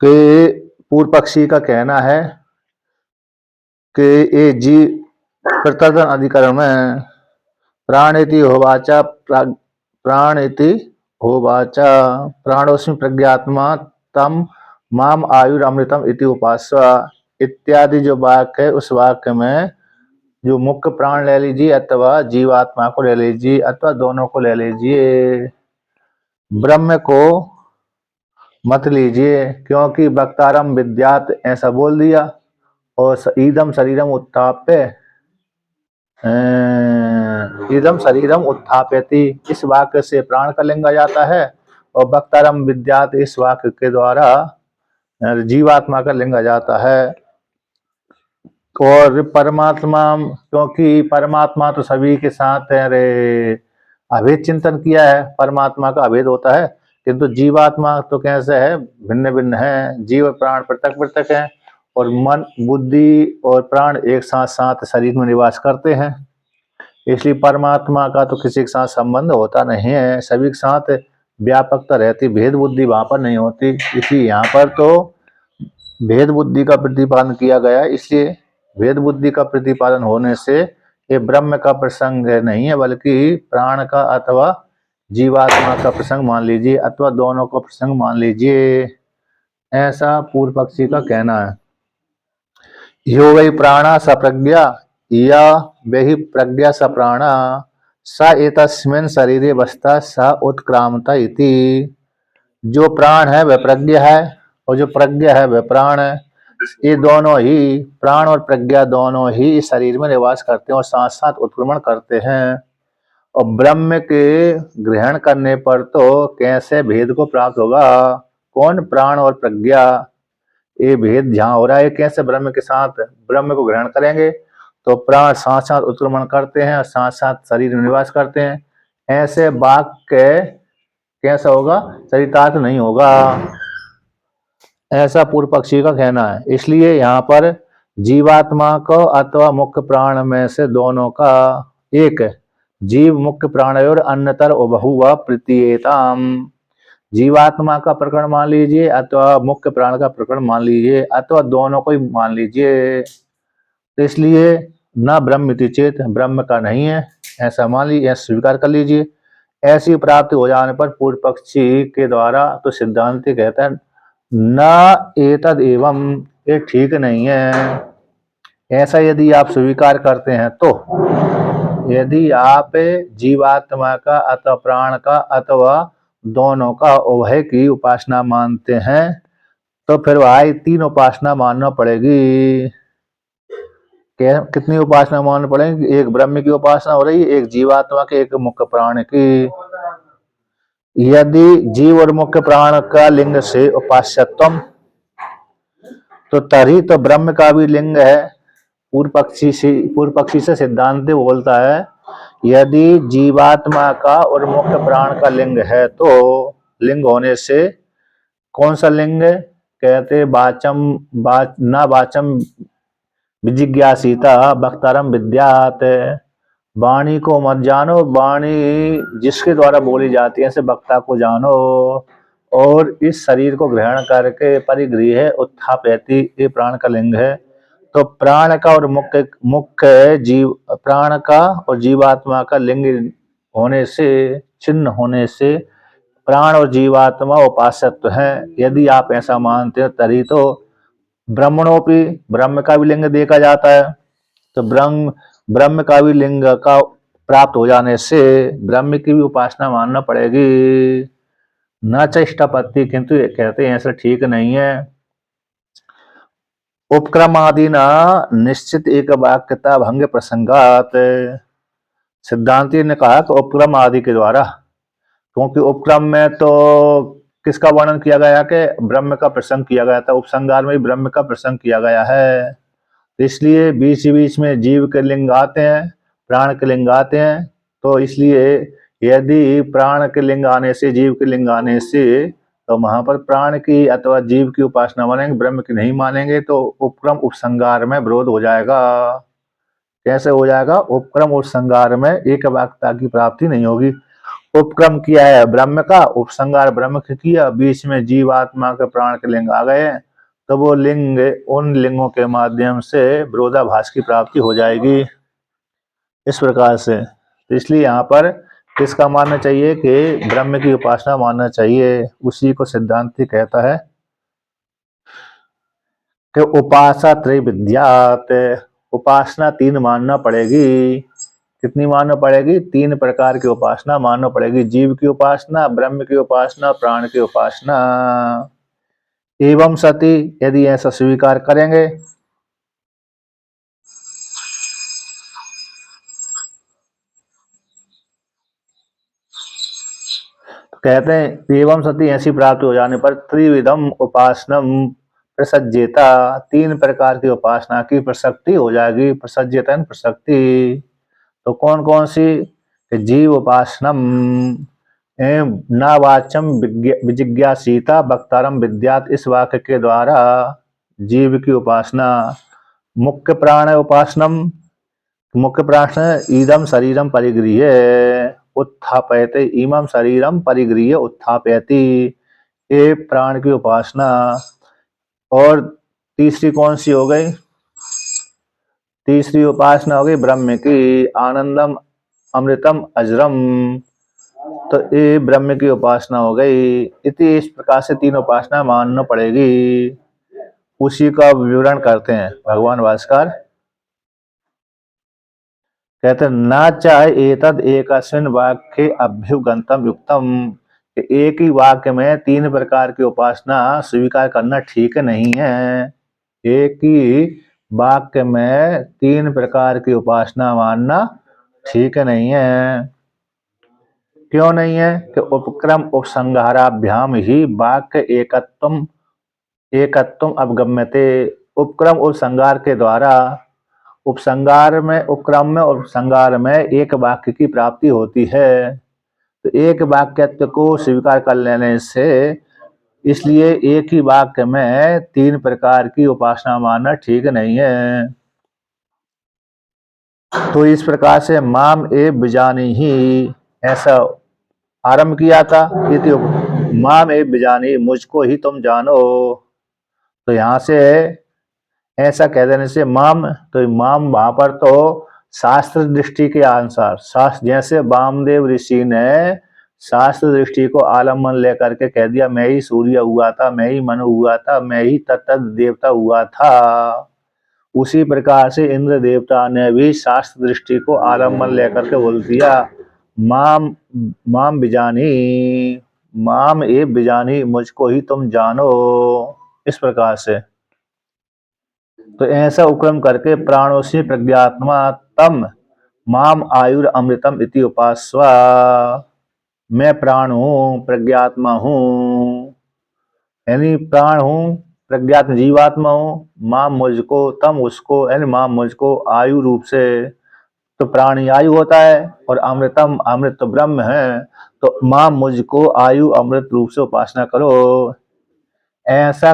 कि पूर्व पक्षी का कहना है कि ये जीव प्रत्यर्थ अधिकरण में प्राणेति होवाचा प्राणेति होवाचा प्राणोस्मि प्रज्ञात्मा तम माम आयुरमृतम इति उपास्व इत्यादि जो वाक्य है, उस वाक्य में जो मुख्य प्राण ले लीजिए अथवा जीवात्मा को ले लीजिए अथवा दोनों को ले लीजिए, ब्रह्म को मत लीजिए, क्योंकि वक्तारम विद्यात ऐसा बोल दिया और ईदम शरीरम उत्थाप्य इदम शरीरम उत्थाप्यति इस वाक्य से प्राण का लिंग आ जाता है और वक्तारम विद्यात इस वाक्य के द्वारा जीवात्मा का लिंग आ जाता है। और परमात्मा, क्योंकि परमात्मा तो सभी के साथ है रे, अभेद चिंतन किया है, परमात्मा का अभेद होता है, किंतु जीवात्मा तो कैसे है, भिन्न भिन्न है, जीव प्राण पृथक पृथक है और मन बुद्धि और प्राण एक साथ साथ शरीर में निवास करते हैं, इसलिए परमात्मा का तो किसी के साथ संबंध होता नहीं है, सभी के साथ व्यापकता रहती, भेद बुद्धि वहां पर नहीं होती, इसलिए यहाँ पर तो भेद बुद्धि का प्रतिपादन किया गया, इसलिए भेद बुद्धि का प्रतिपादन होने से ये ब्रह्म का प्रसंग नहीं है, बल्कि प्राण का अथवा जीवात्मा का प्रसंग मान लीजिए अथवा दोनों का प्रसंग मान लीजिए, ऐसा पूर्व पक्षी का कहना है। यो वै प्राणा स प्रज्ञा या वही प्रज्ञा स प्राणा स एतस्मिन् शरीरे वस्ता स उत्क्रामता इति। जो प्राण है वह प्रज्ञा है और जो प्रज्ञा है वह प्राण है, ये दोनों ही प्राण और प्रज्ञा दोनों ही इस शरीर में निवास करते हैं और साथ साथ उत्क्रमण करते हैं। और ब्रह्म के ग्रहण करने पर तो कैसे भेद को प्राप्त होगा, कौन प्राण और प्रज्ञा, ये भेद जहाँ हो रहा है कैसे ब्रह्म के साथ ब्रह्म को ग्रहण करेंगे तो प्राण साथ साथ उत्क्रमण करते हैं और साथ साथ शरीर में निवास करते हैं, ऐसे वाक्य कैसा होगा, चरितार्थ नहीं होगा, ऐसा पूर्व पक्षी का कहना है। इसलिए यहाँ पर जीवात्मा को अथवा मुख्य प्राण में से दोनों का एक जीव मुख्य प्राण और अन्यतर बहुवा प्रतीयताम, जीवात्मा का प्रकरण मान लीजिए अथवा मुख्य प्राण का प्रकरण मान लीजिए अथवा दोनों को ही मान लीजिए, तो इसलिए न ब्रह्म इति चेत, ब्रह्म का नहीं है ऐसा मान लीजिए, स्वीकार कर लीजिए। ऐसी प्राप्ति हो जाने पर पूर्व पक्षी के द्वारा तो सिद्धांति कहता है न एतद एवं, ये ठीक नहीं है, ऐसा यदि आप स्वीकार करते हैं तो यदि आप जीवात्मा का अथवा प्राण का अथवा दोनों का उभय की उपासना मानते हैं तो फिर भाई तीन उपासना मानना पड़ेगी। कितनी उपासना माननी पड़ेगी, एक ब्रह्म की उपासना हो रही है, एक जीवात्मा के, एक मुख्य प्राण की। यदि जीव और मुख्य प्राण का लिंग से उपास्यत्व तो तभी तो ब्रह्म का भी लिंग है। पूर्व पक्षी से सिद्धांत बोलता है यदि जीवात्मा का और मुख्य प्राण का लिंग है तो लिंग होने से कौन सा लिंग, कहते वाचम ना वाचम विजिज्ञासिता वक्तारम विद्यात, वाणी को मत जानो, वाणी जिसके द्वारा बोली जाती है ऐसे वक्ता को जानो, और इस शरीर को ग्रहण करके परिगृह उत्थापयति, ये प्राण का लिंग है। तो प्राण का और मुख्य जीव प्राण का और जीवात्मा का लिंग होने से, चिन्ह होने से प्राण और जीवात्मा उपास्यत्व है। यदि आप ऐसा मानते हो तभी तो ब्रह्मणोपि, ब्रह्म का भी लिंग देखा जाता है, तो ब्रह्म का भी लिंग का प्राप्त हो जाने से ब्रह्म की भी उपासना मानना पड़ेगी। न चेष्टापत्ति, किंतु ये कहते हैं ऐसा ठीक नहीं है। उपक्रमादि न निश्चित एक वाक्यता भंग प्रसंगात, सिद्धांति ने कहा कि उपक्रम आदि के द्वारा, क्योंकि उपक्रम में तो किसका वर्णन किया गया कि ब्रह्म का प्रसंग किया गया था, उपसंगार में भी ब्रह्म का प्रसंग किया गया है, इसलिए बीच बीच में जीव के लिंग आते हैं, प्राण के लिंग आते हैं, तो इसलिए यदि प्राण के लिंग आने से, जीव के लिंग आने से, तो वहां पर प्राण की अथवा जीव की उपासना मानेंगे, ब्रह्म की नहीं मानेंगे, तो उपक्रम उपसंगार में विरोध हो जाएगा। कैसे हो जाएगा, उपक्रम उपसंगार में एक वाक्यता की प्राप्ति नहीं होगी। उपक्रम किया है ब्रह्म का, उपसंहार ब्रह्म का किया, बीच में जीवात्मा के प्राण के लिंग आ गए हैं, तो वो लिंग, उन लिंगों के माध्यम से विरोधाभास की प्राप्ति हो जाएगी इस प्रकार से। तो इसलिए यहाँ पर किसका मानना चाहिए कि ब्रह्म की उपासना मानना चाहिए। उसी को सिद्धांति कहता है कि उपासना त्रैविध्यात, उपासना तीन मानना पड़ेगी। कितनी मानना पड़ेगी? तीन प्रकार की उपासना मानना पड़ेगी। जीव की उपासना, ब्रह्म की उपासना, प्राण की उपासना। एवं सती, यदि ऐसा स्वीकार करेंगे तो कहते हैं एवं सती ऐसी प्राप्ति हो जाने पर त्रिविधम उपासनम प्रसज्जेता, तीन प्रकार की उपासना की प्रसक्ति हो जाएगी। प्रसज्जेतन प्रसक्ति, तो कौन कौन सी? जीव उपासनम नावाचम विजिज्ञासीता वक्तारम विद्यात, इस वाक्य के द्वारा जीव की उपासना। मुख्य प्राण उपासनम, मुख्य प्राण ईदम शरीरम परिगृह्य उत्थापयते, इमं शरीरम परिगृह्य उत्थापयति, ये प्राण की उपासना। और तीसरी कौन सी हो गई? तीसरी उपासना हो गई ब्रह्म की, आनंदम अमृतम अजरम, तो ये ब्रह्म की उपासना हो गई। इति, इस प्रकार से तीन उपासना मानना पड़ेगी। उसी का विवरण करते हैं भगवान भास्कर। कहते न चाहे एतद एकस्मिन् वाक्ये अभ्युगंतम युक्तम, एक ही वाक्य में तीन प्रकार की उपासना स्वीकार करना ठीक नहीं है। एक ही वाक्य में तीन प्रकार की उपासना मानना ठीक नहीं है। क्यों नहीं है? कि उपक्रम उपसंहाराभ्याम ही वाक्य एकत्वम अवगम्यते, उपक्रम उपसंहार के द्वारा, उपसंहार में, उपक्रम में और उपसंहार में एक वाक्य की प्राप्ति होती है। तो एक वाक्यत्व को स्वीकार कर लेने से, इसलिए एक ही वाक्य में तीन प्रकार की उपासना मानना ठीक नहीं है। तो इस प्रकार से माम ए बिजानी ही ऐसा आरंभ किया था। माम ए बिजानी, मुझको ही तुम जानो। तो यहाँ से ऐसा कह देने से माम, तो माम वहां पर तो शास्त्र दृष्टि के अनुसार, शास्त्र जैसे वामदेव ऋषि ने शास्त्र दृष्टि को आलम्बन लेकर के कह दिया मैं ही सूर्य हुआ था, मैं ही मनु हुआ था, मैं ही तत्त देवता हुआ था, उसी प्रकार से इंद्र देवता ने भी शास्त्र दृष्टि को आलम्बन लेकर के बोल दिया माम माम बिजानी, माम ए बिजानी, मुझको ही तुम जानो, इस प्रकार से। तो ऐसा उपक्रम करके प्राणोसी प्रज्ञात्मा तम माम आयुर अमृतम इति उपास्वा, मैं प्राण हूँ, प्रज्ञात्मा हूँ, यानी प्राण हूँ, प्रज्ञात्म जीवात्मा हूँ, माम मुझको, तम उसको, यानी माम मुझको आयु रूप से, तो प्राणी आयु होता है, और अमृतम, अमृत तो ब्रह्म है, तो माम मुझको आयु अमृत रूप से उपासना करो। ऐसा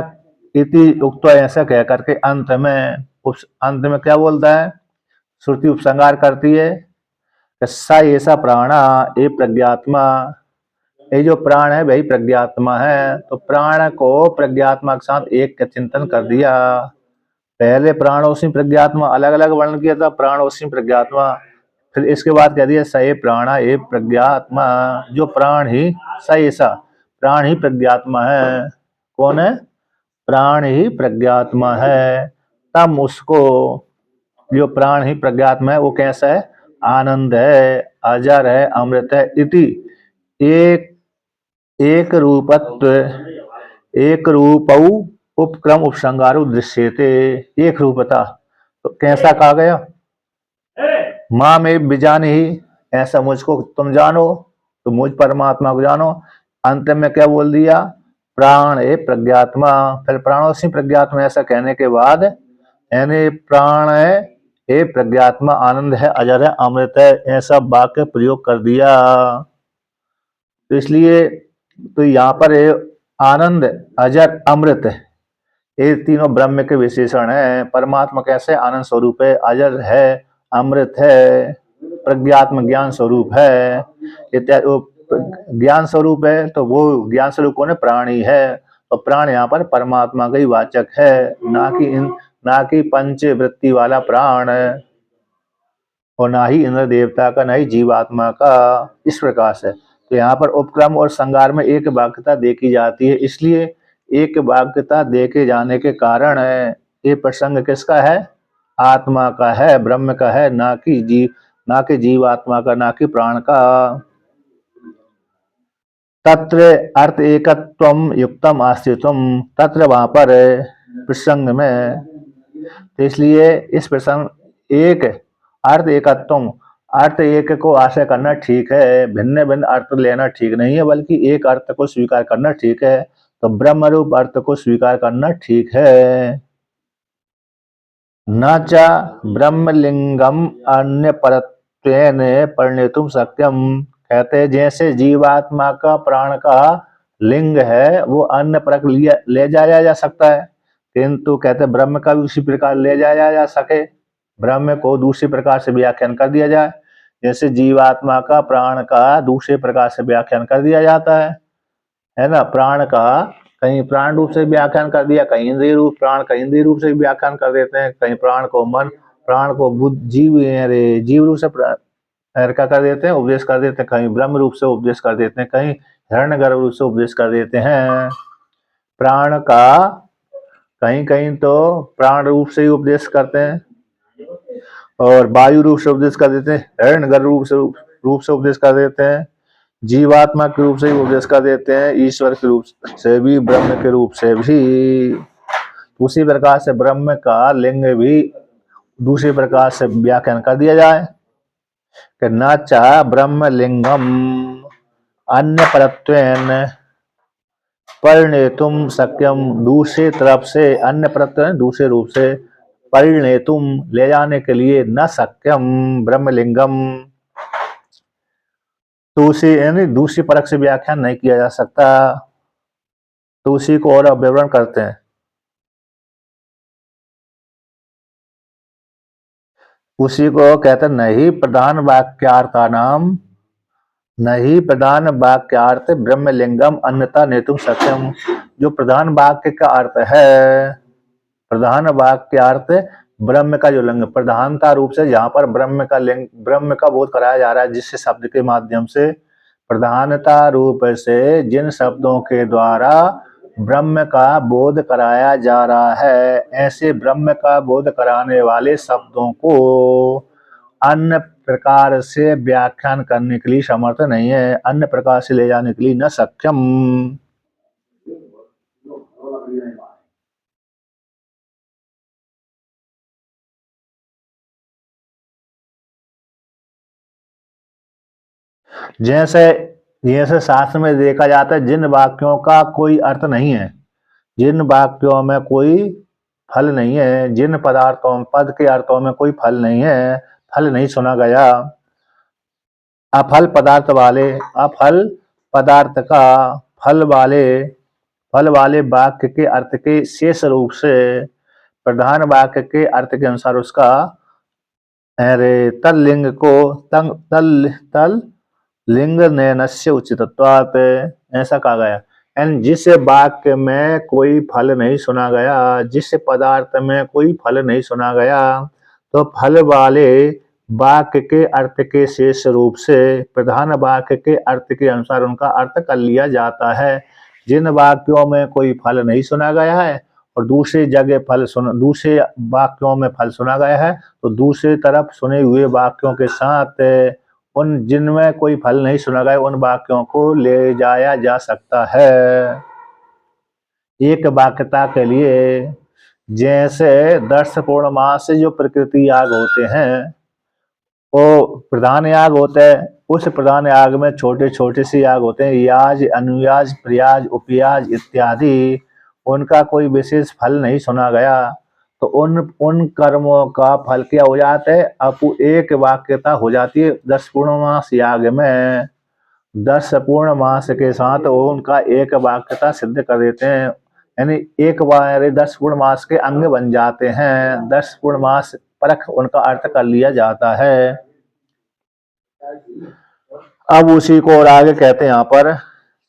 इति उक्त, ऐसा कह करके अंत में क्या बोलता है? श्रुति उपसंहार करती है सा ऐसा प्राणा ये प्रज्ञात्मा, ये जो प्राण है वही प्रज्ञात्मा है। तो प्राण को प्रज्ञात्मा के साथ एक का चिंतन कर दिया। पहले प्राणोसी प्रज्ञात्मा अलग अलग वर्णन किया था, प्राणोसी प्रज्ञात्मा, फिर इसके बाद कह दिया स प्राणा ये प्रज्ञात्मा, जो प्राण ही स ऐसा प्राण ही प्रज्ञात्मा है। कौन है? प्राण ही प्रज्ञात्मा है। तम उसको, जो प्राण ही प्रज्ञात्मा है वो कैसा है? आनंद है, अजर है, अमृत है। इति एक रूपत्व, एक रूपऊ उपक्रम उपसंगारु दृश्यते, एक रूपता, तो कैसा कहा गया? माँ में बिजान ही, ऐसा मुझको तुम जानो, तो मुझ परमात्मा को जानो। अंत में क्या बोल दिया? प्राण ए प्रज्ञात्मा, फिर प्राणोसी प्रज्ञात्मा, ऐसा कहने के बाद यानी प्राण है ए प्रज्ञात्मा, आनंद है, अजर है, अमृत है, ऐसा वाक्य प्रयोग कर दिया। तो इसलिए तो यहाँ पर आनंद, अजर, अमृत, ये तीनों ब्रह्म के विशेषण है। परमात्मा कैसे? आनंद स्वरूप है, अजर है, अमृत है, प्रज्ञात्म ज्ञान स्वरूप है इत्यादि। ज्ञान स्वरूप है, तो वो ज्ञान स्वरूप कौन है? प्राणी है। और प्राण यहाँ पर परमात्मा का ही वाचक है, ना कि पंच वृत्ति वाला प्राण, और ना ही इंद्र देवता का, ना ही जीवात्मा का। इस प्रकार से तो यहाँ पर उपक्रम और संगार में एक वाक्यता देखी जाती है। इसलिए एक वाक्यता देखे जाने के कारण ये प्रसंग किसका है? आत्मा का है, ब्रह्म का है, ना कि जीवात्मा का, ना कि प्राण का। तत्र अर्थ एकत्वम युक्तम अस्तित्वम, तत्र वहां पर प्रसंग में, तो इसलिए इस प्रसंग एक अर्थ एकत्वम, अर्थ एक को आशय करना ठीक है, भिन्न भिन्न अर्थ लेना ठीक नहीं है, बल्कि एक अर्थ को स्वीकार करना ठीक है। तो ब्रह्म रूप अर्थ को स्वीकार करना ठीक है। न च ब्रह्मलिंगम अन्य परत्वेन परिणेतुम शक्यम, कहते जैसे जीवात्मा का, प्राण का लिंग है वो अन्य परक ले जाया जा सकता है, किंतु कहते ब्रह्म का भी उसी प्रकार ले जाया जा सके, ब्रह्म को दूसरे प्रकार से व्याख्यान कर दिया जाए। जैसे जीवात्मा का, प्राण का दूसरे प्रकार से व्याख्यान कर दिया जाता है ना। प्राण का कहीं प्राण रूप से व्याख्यान कर दिया, कहीं इंद्रिय रूप, प्राण का इंद्रिय रूप से व्याख्यान कर देते हैं, कहीं प्राण को मन, प्राण को बुद्ध, जीव रूप से का कर देते हैं, उपदेश कर देते हैं, कहीं ब्रह्म रूप से उपदेश कर देते हैं, कहीं हिरण्यगर्भ रूप से उपदेश कर देते हैं। प्राण का कहीं कहीं तो प्राण रूप से ही उपदेश करते हैं, और वायु रूप से उपदेश कर देते हैं, हिरण्यगर्भ रूप से उपदेश कर देते हैं, जीवात्मा के रूप से ही उपदेश कर देते हैं, ईश्वर के रूप से भी, ब्रह्म के रूप से भी। उसी प्रकार से ब्रह्म का लिंग भी दूसरी प्रकार से व्याख्यान कर दिया जाए कि न च ब्रह्म लिंगम अन्य परत्वेन परिणेतुम शक्यम, दूसरे तरफ से अन्य परत्वेन, दूसरे रूप से, परिणेतुम ले जाने के लिए, न शक्यम ब्रह्मलिंगम, तो उसे यानी दूसरी परख से व्याख्यान नहीं किया जा सकता। तो उसी को और विवरण करते हैं। उसी को कहते हैं नहीं प्रधान वाक्यार्था नाम, नहीं प्रधान वाक्यार्थ ब्रह्मलिंगम अन्यथा नेतुम सत्यम। जो प्रधान वाक्य का अर्थ है, प्रधान वाक्यार्थ ब्रह्म का जो लिंग, प्रधानता रूप से जहां पर ब्रह्म का लिंग, ब्रह्म का बोध कराया जा रहा है, जिससे शब्द के माध्यम से प्रधानता रूप से जिन शब्दों के द्वारा ब्रह्म का बोध कराया जा रहा है, ऐसे ब्रह्म का बोध कराने वाले शब्दों को अन्य प्रकार से व्याख्यान करने के लिए समर्थ नहीं है, अन्य प्रकार से ले जाने के लिए न सक्षम। जैसे जैसे शास्त्र में देखा जाता है, जिन वाक्यों का कोई अर्थ नहीं है, जिन वाक्यों में कोई फल नहीं है, जिन पदार्थों, पद के अर्थों में कोई फल नहीं है, फल नहीं सुना गया, अफल पदार्थ वाले, अफल पदार्थ का फल वाले वाक्य के अर्थ के शेष रूप से प्रधान वाक्य के अर्थ के अनुसार उसका तल लिंग को तल लिंग नयनस्य उचितत्वात्, ऐसा कहा गया। एंड जिस वाक्य में कोई फल नहीं सुना गया, जिस पदार्थ में कोई फल नहीं सुना गया, तो फल वाले वाक्य के अर्थ के शेष रूप से प्रधान वाक्य के अर्थ के अनुसार उनका अर्थ कर लिया जाता है। जिन वाक्यों में कोई फल नहीं सुना गया है और दूसरी जगह दूसरे वाक्यों में फल सुना गया है, तो दूसरी तरफ सुने हुए वाक्यों के साथ उन जिनमें कोई फल नहीं सुना गया, उन वाक्यों को ले जाया जा सकता है। एक वाक्यता के लिए जैसे 10 पूर्णमास से जो प्रकृति याग होते हैं, वो प्रधान याग होता है, उस प्रधान याग में छोटे छोटे से याग होते हैं, याज, अनुयाज, प्रयाज, उपयाज इत्यादि। उनका कोई विशेष फल नहीं सुना गया, तो उन कर्मों का फल क्या हो जाता है? अपू एक वाक्यता हो जाती है। 10 पूर्णमास याग में 10 पूर्णमास के साथ उनका एक वाक्यता सिद्ध कर देते हैं, यानी एक बार 10 पूर्णमास के अंग बन जाते हैं, 10 पूर्णमास परख उनका अर्थ कर लिया जाता है। अब उसी को और आगे कहते हैं यहाँ पर,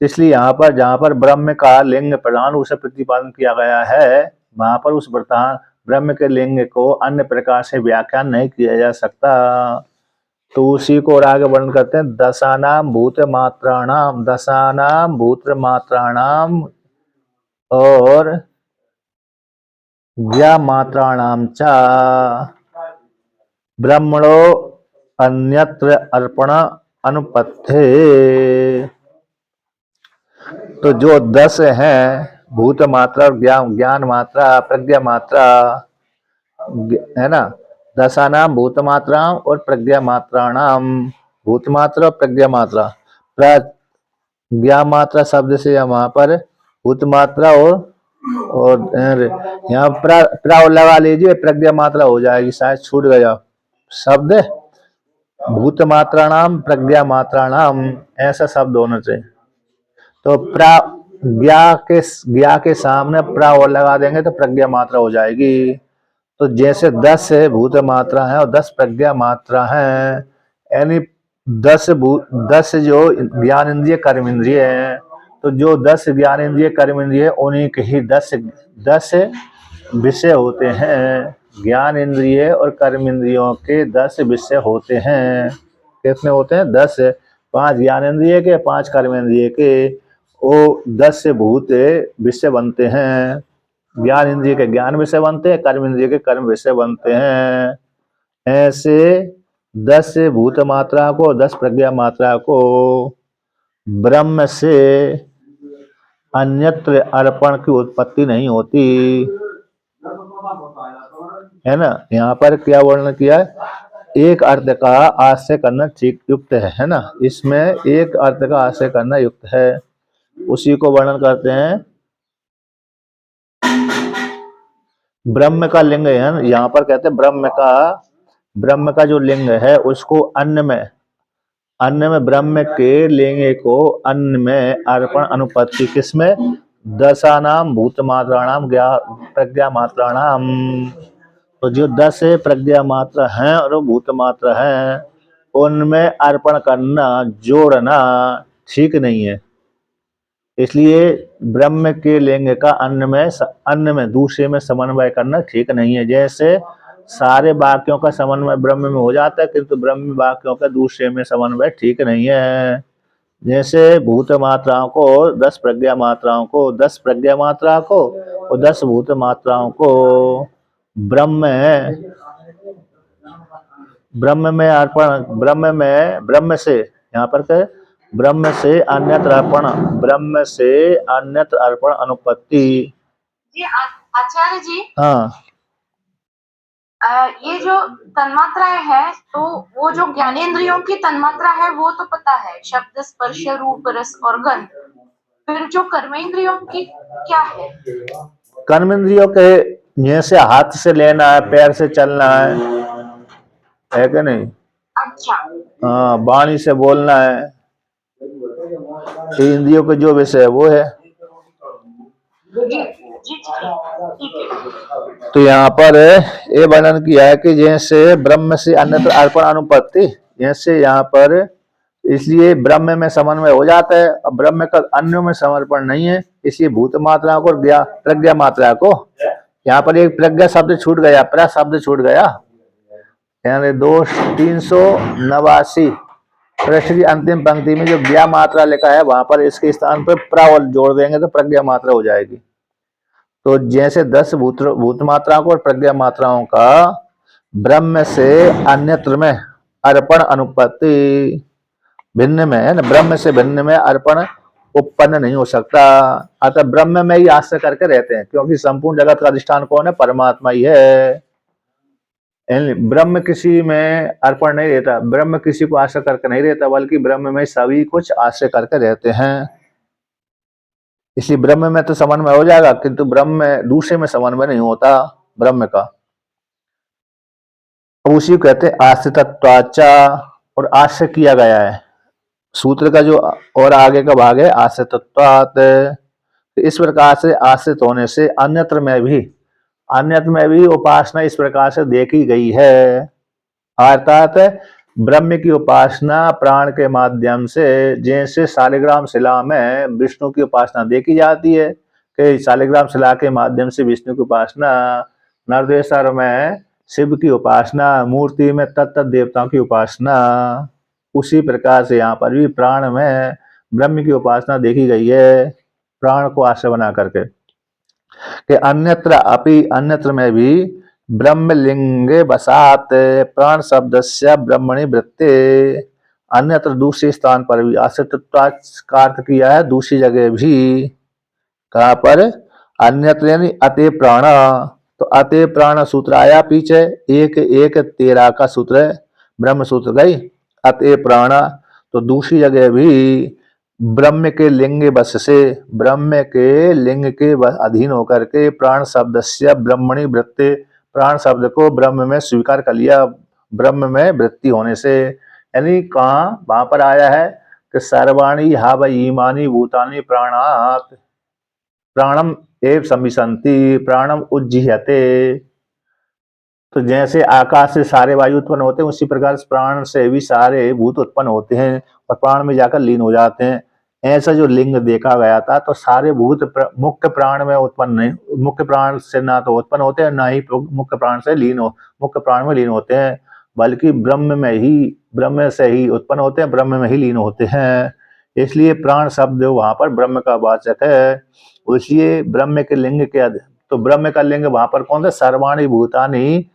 इसलिए यहाँ पर जहाँ पर ब्रह्म का लिंग प्रधान रूप से प्रतिपादन किया गया है, वहां पर उस प्रधान ब्रह्म के लिंग को अन्य प्रकार से व्याख्यान नहीं किया जा सकता। तो उसी को और आगे वर्णन करते हैं, दशानाम भूत मात्राणाम, दशानाम भूत मात्राणाम और ज्ञा मात्राणाम च ब्रह्मणो अन्यत्र अर्पण अनुपत्थे। तो जो 10 हैं भूत मात्रा, ज्ञान मात्रा, प्रज्ञा मात्रा है ना, दशानाम भूत मात्रा और प्रज्ञा मात्राणाम, भूत मात्रा और प्रज्ञा मात्रा, प्रज्ञा मात्रा शब्द से वहां पर भूत मात्रा और यहाँ प्रा लगा लीजिए, प्रज्ञा मात्रा हो जाएगी, शायद छूट गया शब्द, भूत मात्राणाम प्रज्ञा मात्राणाम ऐसा शब्द होना चाहिए। तो ज्ञा के सामने प्रा और लगा देंगे तो प्रज्ञा मात्रा हो जाएगी। तो जैसे 10 भूत मात्रा है और 10 प्रज्ञा मात्रा है, यानी 10 जो ज्ञान इंद्रिय कर्म इंद्रिय है, तो जो 10 ज्ञान इंद्रिय कर्म इंद्रिय उन्हीं के ही 10 विषय होते हैं। ज्ञान इंद्रिय और कर्म इंद्रियों के 10 विषय होते हैं। कितने होते हैं? 10। 5 ज्ञान इंद्रिय के, 5 कर्म इंद्रिय के, वो 10 भूत विषय बनते हैं। ज्ञान इंद्रिय के ज्ञान विषय बनते हैं, कर्म इंद्रिय के कर्म विषय बनते हैं। ऐसे 10 भूत मात्रा को, 10 प्रज्ञा मात्रा को ब्रह्म से अन्यत्र अर्पण की उत्पत्ति नहीं होती, है ना। यहाँ पर क्या वर्णन किया है? एक अर्थ का आश्रय करना ठीक युक्त है ना, इसमें एक अर्थ का आश्रय करना युक्त है। उसी को वर्णन करते हैं, ब्रह्म का लिंग है ना, यहाँ पर कहते हैं ब्रह्म का जो लिंग है उसको अन्न में ब्रह्म के लिंग को अन्न में अर्पण अनुपत्ति, किसमें? दशानाम भूत मात्राणाम प्रज्ञा मात्राणाम। तो जो 10 प्रज्ञा मात्रा हैं और भूत मात्रा हैं, उनमें अर्पण करना, जोड़ना ठीक नहीं है। इसलिए ब्रह्म के लिंग का अन्न में दूसरे में समन्वय करना ठीक नहीं है। जैसे सारे वाक्यों का समन्वय ब्रह्म में हो जाता है, किंतु ब्रह्म वाक्यों का दूसरे में समन्वय ठीक नहीं है। जैसे भूत मात्राओं को, 10 प्रज्ञा मात्राओं को, 10 प्रज्ञा मात्रा को और 10 भूत मात्राओं को ब्रह्म में अर्पण, ब्रह्म से, यहाँ पर ब्रह्म से अन्यत्र अर्पण अनुपत्ति। जी आचार्य जी, हाँ, ये जो तन्मात्राएं है, तो वो जो ज्ञानेंद्रियों की तन्मात्रा है वो तो पता है, शब्द स्पर्श रूप रस और गंध। फिर जो कर्मेंद्रियों की क्या है? कर्मेंद्रियों के जैसे हाथ से लेना है, पैर से चलना है कि नहीं? अच्छा। हाँ, वाणी से बोलना है, इंद्रियों के जो विषय है वो है। जी ठीक है। तो यहाँ पर ये वर्णन किया है कि जैसे ब्रह्म से अन्यत्र अर्पण अनुपत्ति, जैसे यहाँ पर, इसलिए ब्रह्म में समन्वय हो जाता है, अब ब्रह्म का अन्य में समर्पण नहीं है, इसलिए भूत मात्रा को और प्रज्ञा मात्रा को, यहाँ पर एक प्रज्ञा शब्द छूट गया, प्र शब्द छूट गया, यानी 389 पृष्ठ की अंतिम पंक्ति में जो ज्ञा मात्रा लिखा है, वहां पर इसके स्थान पर प्रावल जोड़ देंगे तो प्रज्ञा मात्रा हो जाएगी। तो जैसे 10 भूत मात्राओं को और प्रज्ञा मात्राओं का ब्रह्म से अन्यत्र में अर्पण अनुपत्ति, भिन्न में है ना, ब्रह्म से भिन्न में अर्पण उत्पन्न नहीं हो सकता। अतः ब्रह्म में ही आश्रय करके रहते हैं, क्योंकि संपूर्ण जगत का अधिष्ठान कौन है? परमात्मा ही है। ब्रह्म किसी में अर्पण नहीं रहता, ब्रह्म किसी को आश्रय करके नहीं रहता, बल्कि ब्रह्म में सभी कुछ आश्रय करके रहते हैं। इसलिए ब्रह्म में तो समन्वय हो जाएगा, किंतु ब्रह्म में दूसरे में समन्वय नहीं होता ब्रह्म का। अब उसी को कहते हैं आश्रितत्वाचा, और आश्रय किया गया है। सूत्र का जो और आगे का भाग है आश्रितत्वात्। तो इस प्रकार से आश्रित होने से अन्यत्र में भी उपासना इस प्रकार से देखी गई है, अर्थात ब्रह्म की उपासना प्राण के माध्यम से, जैसे शालिग्राम शिला में विष्णु की उपासना देखी जाती है कि शालिग्राम शिला के माध्यम से विष्णु की उपासना, नरदेश्वर में शिव की उपासना, मूर्ति में तत्त देवताओं की उपासना, उसी प्रकार से यहाँ पर भी प्राण में ब्रह्म की उपासना देखी गई है, प्राण को आश्रय बना करके। कि अन्यत्र में भी ब्रह्मलिंगे वसात प्राण शब्दस्य ब्रह्मणि वृत्ते, अन्यत्र दूसरे स्थान पर भी आश्रितत्व का अर्थ किया है, दूसरी जगह भी। कहाँ पर? अन्यत्र यानी अते प्राण, तो अते प्राण सूत्र आया पीछे, 1:1:13 का सूत्र है, ब्रह्म सूत्र गई अते प्राण। तो दूसरी जगह भी ब्रह्म के लिंग बस से, ब्रह्म के लिंग के अधीन होकर के प्राण शब्द से ब्रह्मणि वृत्ति, प्राण शब्द को ब्रह्म में स्वीकार कर लिया, ब्रह्म में वृत्ति होने से। यानी कहाँ वहां पर आया है कि सर्वाणी हाव ईमानी भूतानी प्राणात प्राणम एव संविशंति प्राणम उज्जीयते। तो जैसे आकाश से सारे वायु उत्पन्न होते हैं, उसी प्रकार प्राण से भी सारे भूत उत्पन्न होते हैं और प्राण में जाकर लीन हो जाते हैं। ऐसा जो लिंग देखा गया था, तो सारे भूत मुख्य प्राण में उत्पन्न नहीं, मुख्य प्राण से ना तो उत्पन्न होते हैं, ना ही मुख्य प्राण से मुख्य प्राण में लीन होते हैं, बल्कि ब्रह्म से ही उत्पन्न होते हैं, ब्रह्म में ही लीन होते हैं। इसलिए प्राण शब्द वहां पर ब्रह्म का वाचक है। इसलिए ब्रह्म के लिंग के, तो ब्रह्म का लिंग वहां पर कौन सा? सर्वाणी भूतानी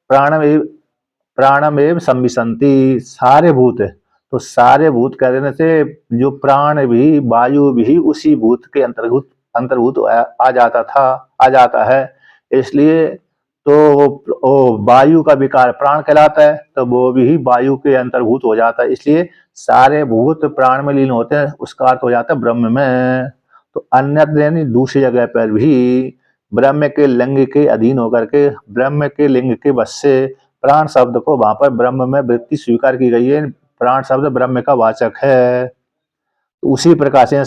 प्राणमेव संविशंति, सारे भूत है। तो सारे भूत कह देने से जो प्राण भी, वायु भी उसी भूत के अंतर्भूत आ जाता है। इसलिए तो वो वायु का विकार प्राण कहलाता है, तो वो भी वायु के अंतर्भूत हो जाता है। इसलिए सारे भूत प्राण में लीन होते हैं, उसका अर्थ हो जाता है ब्रह्म में। तो अन्यत्र यानी दूसरी जगह पर भी ब्रह्म के लिंग के अधीन होकर के, ब्रह्म के लिंग के बस से प्राण शब्द को वहां पर ब्रह्म में वृत्ति स्वीकार की गई है, प्राण शब्द ब्रह्म का वाचक है। तो उसी प्रकार से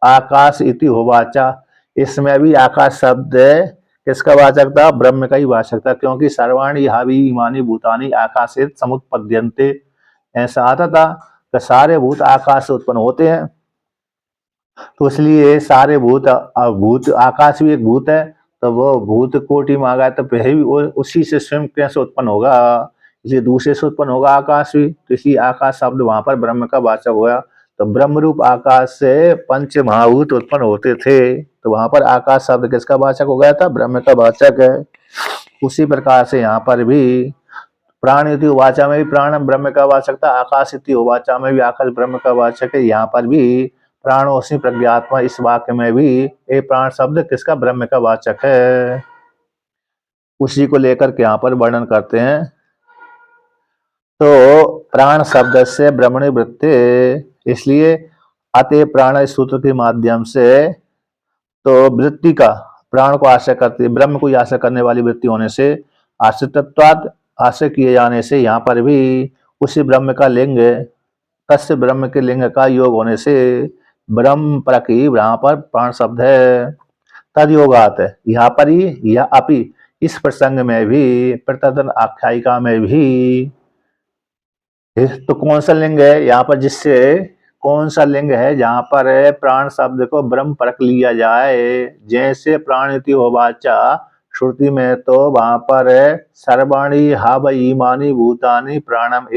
आकाश इति होवाचा, इसमें भी आकाश शब्द किसका वाचक था? ब्रह्म का ही वाचक था, क्योंकि सर्वाणी हावी इमानी भूतानी आकाशित समुत्पद्यन्ते, ऐसा आता था कि सारे भूत आकाश से उत्पन्न होते हैं। तो इसलिए सारे भूत आकाश भी एक भूत है, तो वो भूत कोटि में आ गया, तो फिर भी उसी से स्वयं कैसे उत्पन्न होगा? इसलिए दूसरे से उत्पन्न होगा आकाश भी, तो इसलिए आकाश शब्द वहां पर ब्रह्म का वाचक होगा। तो ब्रह्म रूप आकाश से पंच महाभूत उत्पन्न होते थे, तो वहां पर आकाश शब्द किसका वाचक हो गया था? ब्रह्म का वाचक है। उसी प्रकार से यहाँ पर भी प्राण इति उवाचा में भी प्राण ब्रह्म का वाचक था, आकाश इति उवाचा में भी आकाश ब्रह्म का वाचक है। यहाँ पर भी प्राणोसी प्रज्ञात्मा, इस वाक्य में भी ये प्राण शब्द किसका? ब्रह्म का वाचक है। उसी को लेकर के यहाँ पर वर्णन करते हैं। तो प्राण शब्द से ब्रह्मणि वृत्ति, इसलिए अतः प्राण सूत्र के माध्यम से तो वृत्ति का प्राण को आश्रय करती, ब्रह्म को आश्रय करने वाली वृत्ति होने से आश्रितत्वाद आश्रय किए जाने से यहाँ पर भी उसी ब्रह्म का लिंग, तस्य ब्रह्म के लिंग का योग होने से ब्रह्म परक ही यहाँ पर प्राण शब्द है। तद योगात है यहाँ पर ही, यह अपि इस प्रसंग में भी, प्रतितन आख्यायिका में भी, तो कौन सा लिंग है यहाँ पर? जिससे कौन सा लिंग है जहाँ पर प्राण शब्द को ब्रह्म परक लिया जाए? जैसे प्राणिति होवाचा श्रुति में, तो वहां पर सर्वाणी हाव ईमानी भूतानी प्राणम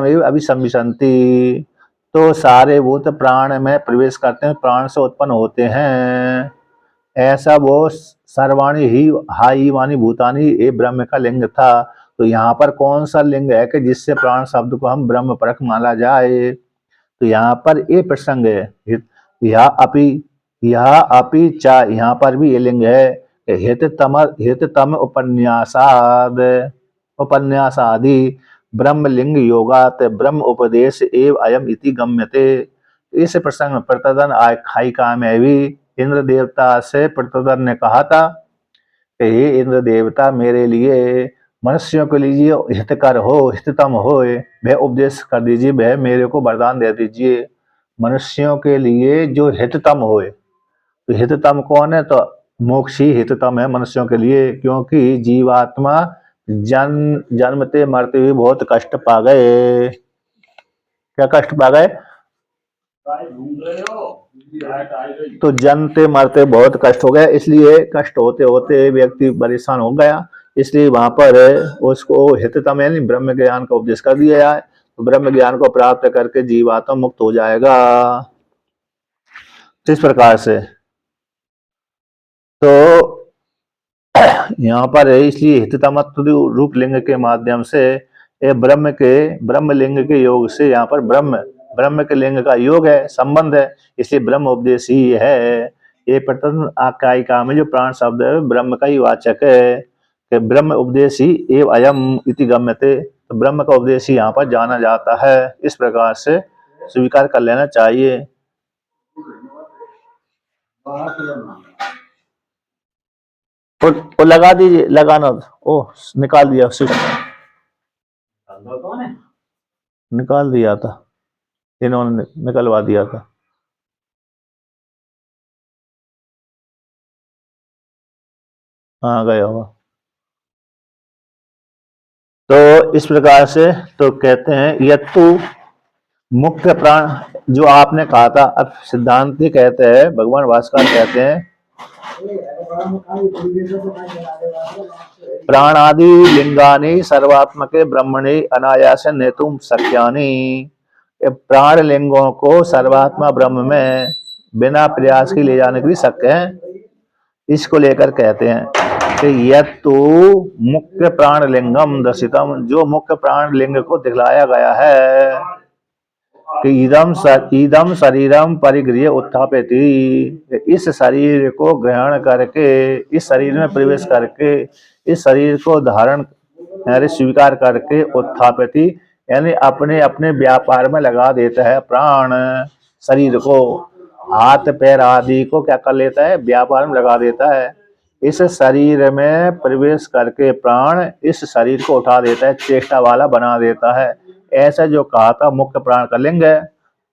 एव अभिसंविशंति, तो सारे भूत प्राण में प्रवेश करते हैं, प्राण से उत्पन्न होते हैं। ऐसा वो सर्वाणी ही हाई मानी भूतानी ये ब्रह्म का लिंग था। तो यहाँ पर कौन सा लिंग है कि जिससे प्राण शब्द को हम ब्रह्म परक माना जाए? तो यहाँ पर ये प्रसंग है, यह अपि चा, यहाँ पर भी ये लिंग है। हिततम उपन्यासादि ब्रह्मलिंग योगात ब्रह्म उपदेश एव अयम इति गम्यते। इस प्रसंग में प्रतिदन आख्यायिका में भी इंद्र देवता से प्रतिदन ने कहा था कि हे इंद्र देवता, मेरे लिए मनुष्यों के लिए हितकर हो, हिततम हो, वह उपदेश कर दीजिए, वह मेरे को वरदान दे दीजिए। मनुष्यों के लिए जो हिततम हो, तो हिततम कौन है? तो मोक्ष ही हिततम है मनुष्यों के लिए, क्योंकि जीवात्मा जन्मते मरते हुए बहुत कष्ट पा गए। क्या कष्ट पा गए? तो जन्मते मरते बहुत कष्ट हो गया, इसलिए कष्ट होते होते व्यक्ति परेशान हो गया, इसलिए वहां पर उसको हिततम यानी ब्रह्म ज्ञान का उपदेश कर दिया जाए, तो ब्रह्म ज्ञान को प्राप्त करके जीवात्मा मुक्त हो जाएगा। इस प्रकार से तो यहाँ पर इसलिए हिततमत्व रूप लिंग के माध्यम से ब्रह्म लिंग के योग से यहाँ पर ब्रह्म के लिंग का योग है, संबंध है, इसलिए ब्रह्म उपदेश ही है। ये प्रथम आकायिका में जो प्राण शब्द है ब्रह्म का ही वाचक है कि ब्रह्म उपदेश ही एव अयम इति गम्यते, तो ब्रह्म का उपदेश ही यहाँ पर जाना जाता है। इस प्रकार से स्वीकार कर लेना चाहिए। वो लगा दीजिए, लगाना, ओ निकाल दिया स्विच, निकाल दिया था, इन्होंने निकलवा दिया था। हाँ गया होगा। तो इस प्रकार से तो कहते हैं यत्तु मुख्य प्राण, जो आपने कहा था, अब सिद्धांति कहते हैं, भगवान भास्कर कहते हैं प्राणादि लिंगानि सर्वात्मके ब्रह्मणि अनायास नेतुम शक्यानि। प्राण लिंगों को सर्वात्मा ब्रह्म में बिना प्रयास के ले जाने के लिए शक्य है। इसको लेकर कहते हैं कि यत्तु मुख्य प्राण लिंगम दर्शितम, जो मुख्य प्राण लिंग को दिखलाया गया है कि इदम शरीरम परिगृह्य उत्थापयति, इस शरीर को ग्रहण करके, इस शरीर में प्रवेश करके, इस शरीर को धारण यानी स्वीकार करके उत्थापयति यानी अपने अपने व्यापार में लगा देता है प्राण, शरीर को हाथ पैर आदि को क्या कर लेता है, व्यापार में लगा देता है। इस शरीर में प्रवेश करके प्राण इस शरीर को उठा देता है, चेष्टा वाला बना देता है। ऐसा जो कहा था मुख्य प्राण का लिंग है,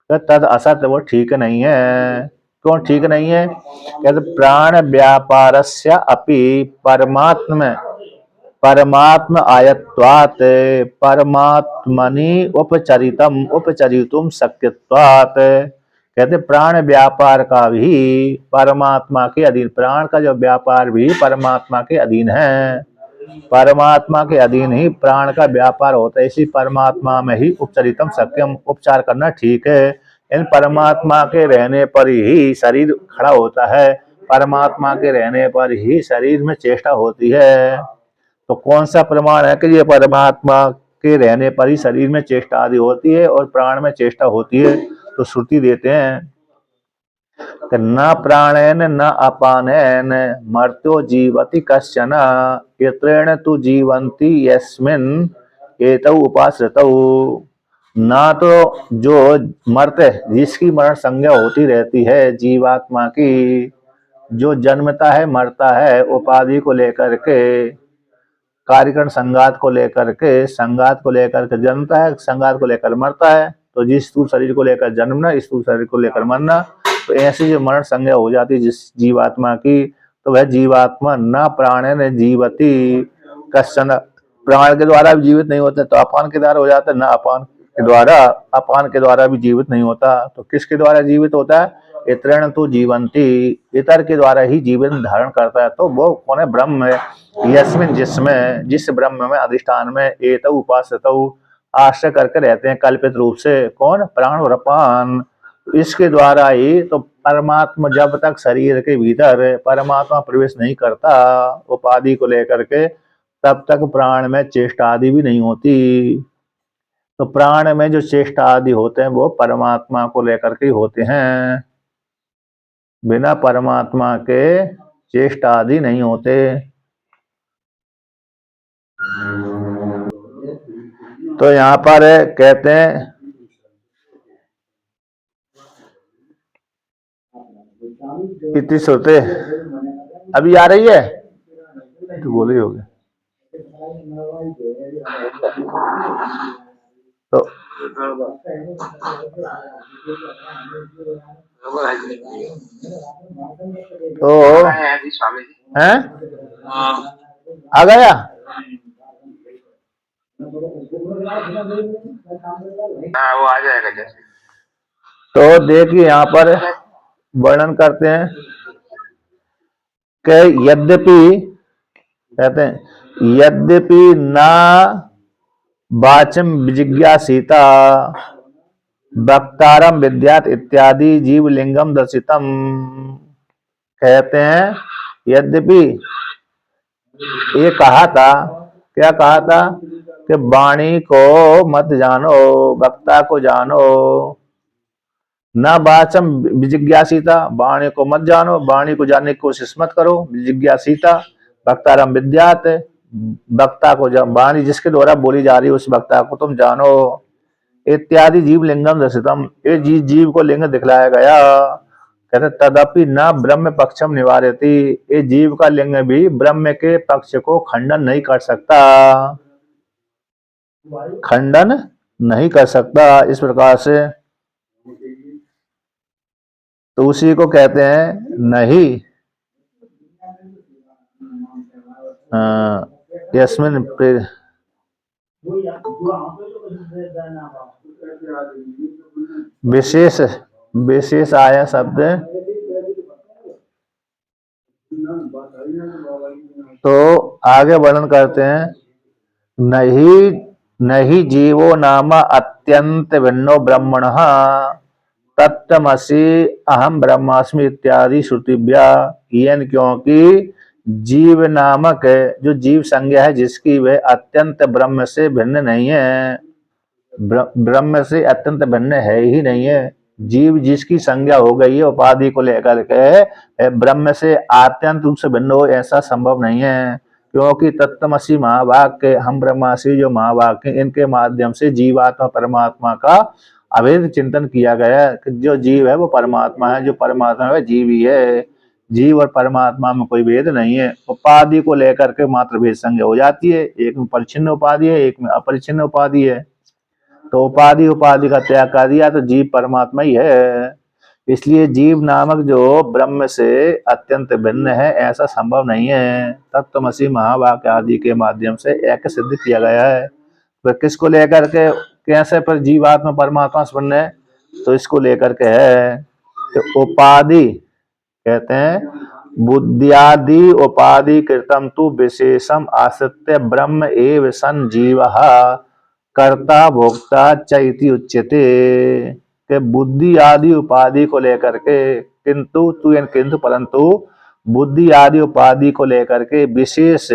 तद असत, वो ठीक नहीं है। क्यों ठीक नहीं है? कहते प्राण व्यापारस्य अपि परमात्म आयत्वात् परमात्मनि उपचरितुम शक्यत्वात्। कहते प्राण व्यापार का भी परमात्मा के अधीन, प्राण का जो व्यापार भी परमात्मा के अधीन है, परमात्मा के अधीन ही प्राण का व्यापार होता है, इसी परमात्मा में ही उपचरितम सक्यम, उपचार करना ठीक है। इन परमात्मा के रहने पर ही शरीर खड़ा होता है, परमात्मा के रहने पर ही शरीर में चेष्टा होती है। तो कौन सा प्रमाण है कि ये परमात्मा के रहने पर ही शरीर में चेष्टा आदि होती है और प्राण में चेष्टा होती है? तो श्रुति देते हैं न प्राणेन न अपानेन मर्त्यो जीवति कश्चन यत्रेण तु जीवन्ति यस्मिन् एतौ उपाश्रितौ। ना तो जो मरते, जिसकी मरण संज्ञा होती रहती है जीवात्मा की, जो जन्मता है मरता है उपाधि को लेकर के, कार्यकरण संगात को लेकर के, संगात को लेकर के जन्मता है, संगात को लेकर मरता है। तो जिस स्थूल शरीर को लेकर जन्मना, स्थूल शरीर को लेकर मरना, तो ऐसी जो मरण संज्ञा हो जाती है जिस जीवात्मा की, तो वह जीवात्मा न प्राणेन जीवति कश्चन, प्राण के द्वारा भी जीवित नहीं होता, तो अपान के द्वारा हो जाता है, न अपान के द्वारा भी जीवित नहीं होता। तो किसके द्वारा जीवित होता है? इतरण तो जीवंती, इतर के द्वारा ही जीवन धारण करता है। तो वो कौन है? ब्रह्म है। यस्मिन, जिसमें, जिस ब्रह्म में, अधिष्ठान में, एतौ उपासतौ, आश्रय करके रहते हैं कल्पित रूप से, कौन? प्राण और अपान। इसके द्वारा ही तो परमात्मा, जब तक शरीर के भीतर परमात्मा प्रवेश नहीं करता उपाधि को लेकर के, तब तक प्राण में चेष्टा आदि भी नहीं होती। तो प्राण में जो चेष्टा आदि होते हैं वो परमात्मा को लेकर के होते हैं, बिना परमात्मा के चेष्टा आदि नहीं होते। तो यहाँ पर कहते हैं इतनी सोते अभी आ रही है तो बोले हो गए। तो हैं? आ गया? हाँ वो आ जाएगा जैसे। तो देखिए यहाँ पर वर्णन करते हैं कि यद्यपि, कहते हैं यद्यपि ना वाचम जिज्ञासीता वक्तारम विद्यात इत्यादि जीवलिंगम दर्शितम। कहते हैं यद्यपि ये कहा था, क्या कहा था कि वाणी को मत जानो, वक्ता को जानो, न वाचम जिज्ञासीता, वाणी को मत जानो, वाणी को जानने की कोशिश मत करो, जिज्ञासीता वक्तारम विद्यात, वक्ता को वाणी जिसके द्वारा बोली जा रही है उस वक्ता को तुम जानो, इत्यादि जीव लिंगम दर्शितम, ये जीव को लिंग दिखलाया गया। कहते तदपि न ब्रह्म पक्षम निवारयति, ये जीव का लिंग भी ब्रह्म के पक्ष को खंडन नहीं कर सकता, खंडन नहीं कर सकता इस प्रकार से। तो उसी को कहते हैं नहीं यस्मिन विशेष विशेष आया शब्द। तो आगे वर्णन करते हैं नहीं नहीं जीवो नाम अत्यंत भिन्नो ब्रह्मण तत्तमसि अहम ब्रह्मास्मि इत्यादि श्रुतिभ्या, क्योंकि जीव नामक जो जीव संज्ञा है जिसकी वह अत्यंत ब्रह्म से भिन्न नहीं है, ब्रह्म से अत्यंत भिन्न है ही नहीं है। जीव जिसकी संज्ञा हो गई है उपाधि को लेकर के ब्रह्म से आत्यंत रूप से भिन्न हो ऐसा संभव नहीं है, क्योंकि तत्तमसि महावाक्य हम ब्रह्मास्मि जो महावाक्य इनके माध्यम से जीवात्मा परमात्मा का अभेद चिंतन किया गया कि जो जीव है वो परमात्मा है, जो परमात्मा है जीव ही है, जीव और परमात्मा में कोई भेद नहीं है। उपाधि को लेकर के मात्र भेद संज्ञा हो जाती है, एक में परिच्छिन्न उपाधि है एक में अपरिच्छिन्न उपाधि है। तो उपाधि का त्याग कर दिया तो जीव परमात्मा ही है, इसलिए जीव नामक जो ब्रह्म से अत्यंत भिन्न है ऐसा संभव नहीं है। तत्त्वमसि महावाक्य आदि के माध्यम से एक सिद्ध किया गया है। तो किसको लेकर के कैसे पर जीवात्मा परमात्मा से भिन्न है, तो इसको लेकर के है तो उपाधि कहते हैं बुद्धियादि उपाधि कृतम तु विशेषम आश्रित्य ब्रह्म एव सन जीवः कर्ता भोक्ता चैति उच्यते, के बुद्धि आदि उपाधि को लेकर के किंतु परंतु बुद्धि आदि उपाधि को लेकर के विशेष,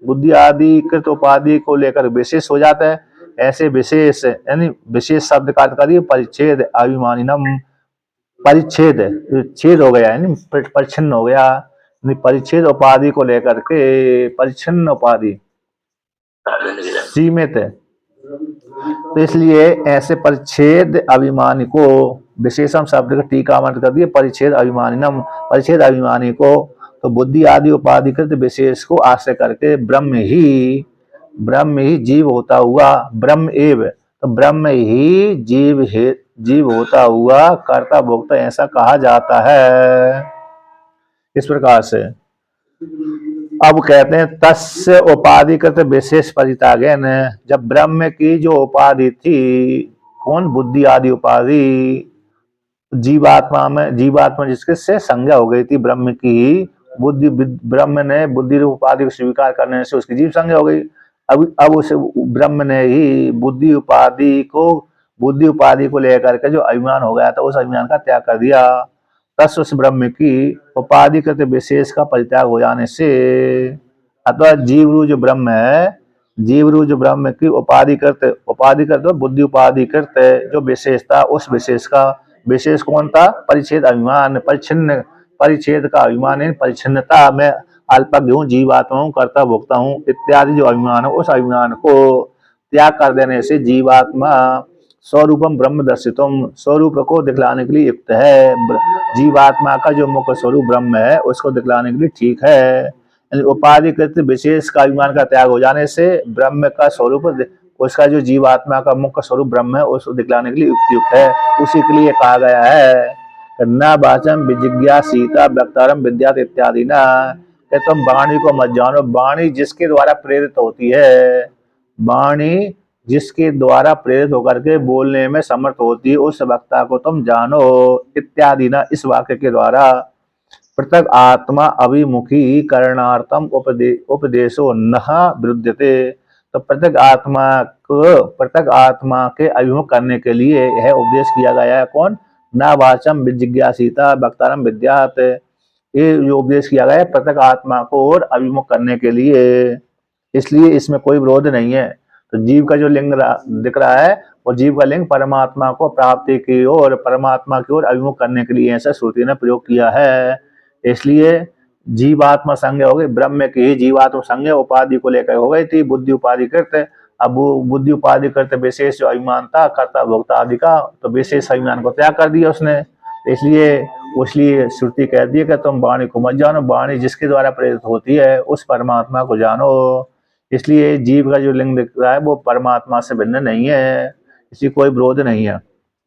बुद्धि आदि कृत उपाधि को लेकर विशेष हो जाता है, ऐसे विशेष यानी विशेष शब्द का अर्थ करिए परिच्छेद अभिमानिनम, परिच्छेद छेद हो गया यानी परिच्छिन्न हो गया, परिच्छेद उपाधि को लेकर के परिच्छिन्न उपाधि सीमित है, तो इसलिए ऐसे परिच्छेद अभिमानी को विशेषम शब्द का टीका मंत्र कर दिए परिच्छेद अभिमानिनम, परिच्छेद अभिमानी को तो बुद्धि आदि उपाधिकृत विशेष को आश्रय करके ब्रह्म ही जीव होता हुआ ब्रह्म एव, तो ब्रह्म ही जीव होता हुआ कर्ता भोक्ता ऐसा कहा जाता है। इस प्रकार से अब कहते हैं तस्य उपाधिकृत विशेष परितागेन, जब ब्रह्म की जो उपाधि थी कौन बुद्धि आदि उपाधि जीवात्मा जिसके से संज्ञा हो गई थी ब्रह्म की बुद्धि, ब्रह्म ने बुद्धि रूप उपाधि को स्वीकार करने से उसकी जीव संज्ञा हो गई। अब उस ब्रह्म ने ही बुद्धि उपाधि को लेकर के जो अभिमान हो गया था उस अभिमान का त्याग कर दिया। तस् उस ब्रह्म की उपाधिकृत विशेष का परित्याग हो जाने से अथवा जीवरू जो ब्रह्म है, जीवरू जो ब्रह्म की उपाधिकृत बुद्धि उपाधिकृत जो विशेषता उस विशेष का विशेष कौन था परिच्छेद अभिमान, परिच्छिन्न परिच्छेद का अभिमान है, परिच्छिन्नता में अल्पज्ञ हूँ, जीवात्मा हूँ, कर्ता भोक्ता हूँ इत्यादि जो अभिमान है उस अभिमान को त्याग कर देने से जीवात्मा स्वरूपम ब्रह्म दर्शितम, स्वरूप को दिखलाने के लिए युक्त है। जीवात्मा का जो मुख्य स्वरूप ब्रह्म है उसको दिखलाने के लिए ठीक है। उपाधिकृत विशेष का अभिमान का त्याग हो जाने से ब्रह्म का स्वरूप उसका जो जीवात्मा का मुख्य स्वरूप ब्रह्म है उसको दिखलाने के लिए युक्त है। उसी के लिए कहा गया है न वाचम विजिज्ञासीता वक्तारम विद्यात इत्यादि ना, तुम वाणी को मत जानो, वाणी जिसके द्वारा प्रेरित होती है, वाणी जिसके द्वारा प्रेरित होकर के बोलने में समर्थ होती है, उस वक्ता को तुम जानो इत्यादि ना इस वाक्य के द्वारा पृथक आत्मा अभिमुखी करणार्थम उपदेशो न विरुद्धते। तो पृथक आत्मा के अभिमुख करने के लिए यह उपदेश किया गया है। कौन? न वाचम विजिज्ञासिता वक्तारम विद्यात। ये जो उपदेश किया गया है पृथक आत्मा को और अभिमुख करने के लिए, इसलिए इसमें कोई विरोध नहीं है। तो जीव का जो लिंग दिख रहा है वो जीव का लिंग परमात्मा को प्राप्ति की ओर, परमात्मा की ओर अभिमुख करने के लिए ऐसा श्रुति ने प्रयोग किया है। इसलिए जीवात्मा संज्ञा हो गई, ब्रह्म की ही जीवात्मा संज्ञा उपाधि को लेकर हो गई थी, बुद्धि उपाधि कृत। अब वो बुद्धि उपाधि करते विशेष जो अभिमान था कर्ता भोक्ता आदि का, तो विशेष अभिमान को त्याग कर दिया उसने। इसलिए श्रुति कह दी कि तुम वाणी को मत जानो, वाणी जिसके द्वारा प्रेरित होती है उस परमात्मा को जानो। इसलिए जीव का जो लिंग दिख रहा है वो परमात्मा से भिन्न नहीं है, इसलिए कोई विरोध नहीं है,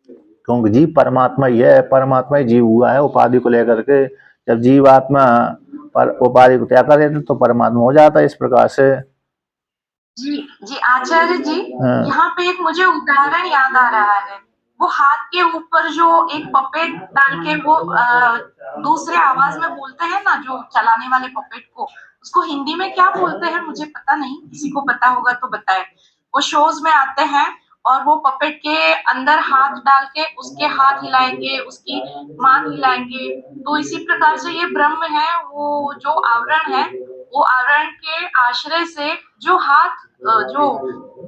क्योंकि जीव परमात्मा ही है, परमात्मा ही जीव हुआ है उपाधि को लेकर के। जब जीवात्मा पर उपाधि को त्याग कर देते तो परमात्मा हो जाता है। इस प्रकार से जी आचार्य जी, हाँ। यहाँ पे एक मुझे उदाहरण याद आ रहा है। वो हाथ के ऊपर जो एक पपेट डाल के वो दूसरे आवाज में बोलते हैं ना, जो चलाने वाले पपेट को, उसको हिंदी में क्या बोलते हैं मुझे पता नहीं, किसी को पता होगा तो बताए। वो शोज में आते हैं और वो पपेट के अंदर हाथ डाल के उसके हाथ हिलाएंगे, उसकी मान हिलाएंगे। तो इसी प्रकार से ये ब्रह्म है, वो जो आवरण है, वो आवरण के आश्रय से जो हाथ जो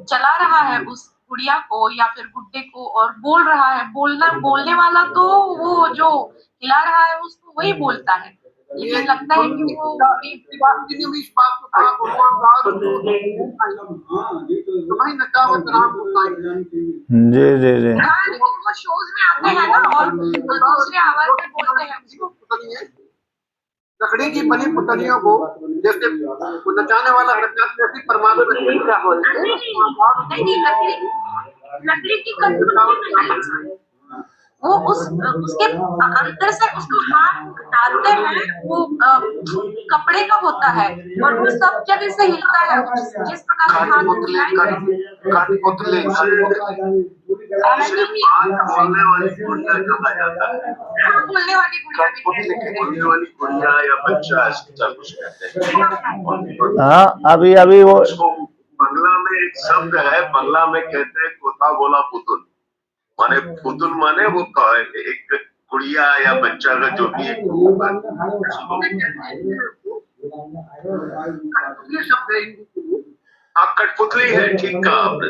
चला रहा है उस गुड़िया को या फिर गुड्डे को और बोल रहा है, बोलने वाला तो वो जो हिला रहा है उसको वही बोलता है, लेकिन लगता है कि वो इस बात को कहा तुम्हारी नकावत राम बताई। जी हाँ, लेकिन वो शोज में आते हैं ना और दूसरे आवाज में बोलते हैं उसको। लकड़ी की बनी पुतलियों को जैसे नचाने वाला ऐसी परमात्मा नहीं, लकड़ी की कठपुतली वो उसके अंदर से उसको हाथ डालते हैं, वो कपड़े का होता है और वो सब जगह से हिलता है, जिस प्रकार से हाथ कठपुतली बोलने वाली गुड़िया कहा जाता है। बोलने वाली गुड़िया या बच्चा ऐसा कुछ कहते हैं। हाँ, अभी वो उसको बंगला में एक शब्द है, बंगला में कहते हैं कोथा बोला पुतुल, माने पुतुल माने वो एक गुड़िया या बच्चा का जो भी कठपुतली है। ठीक कहा आपने।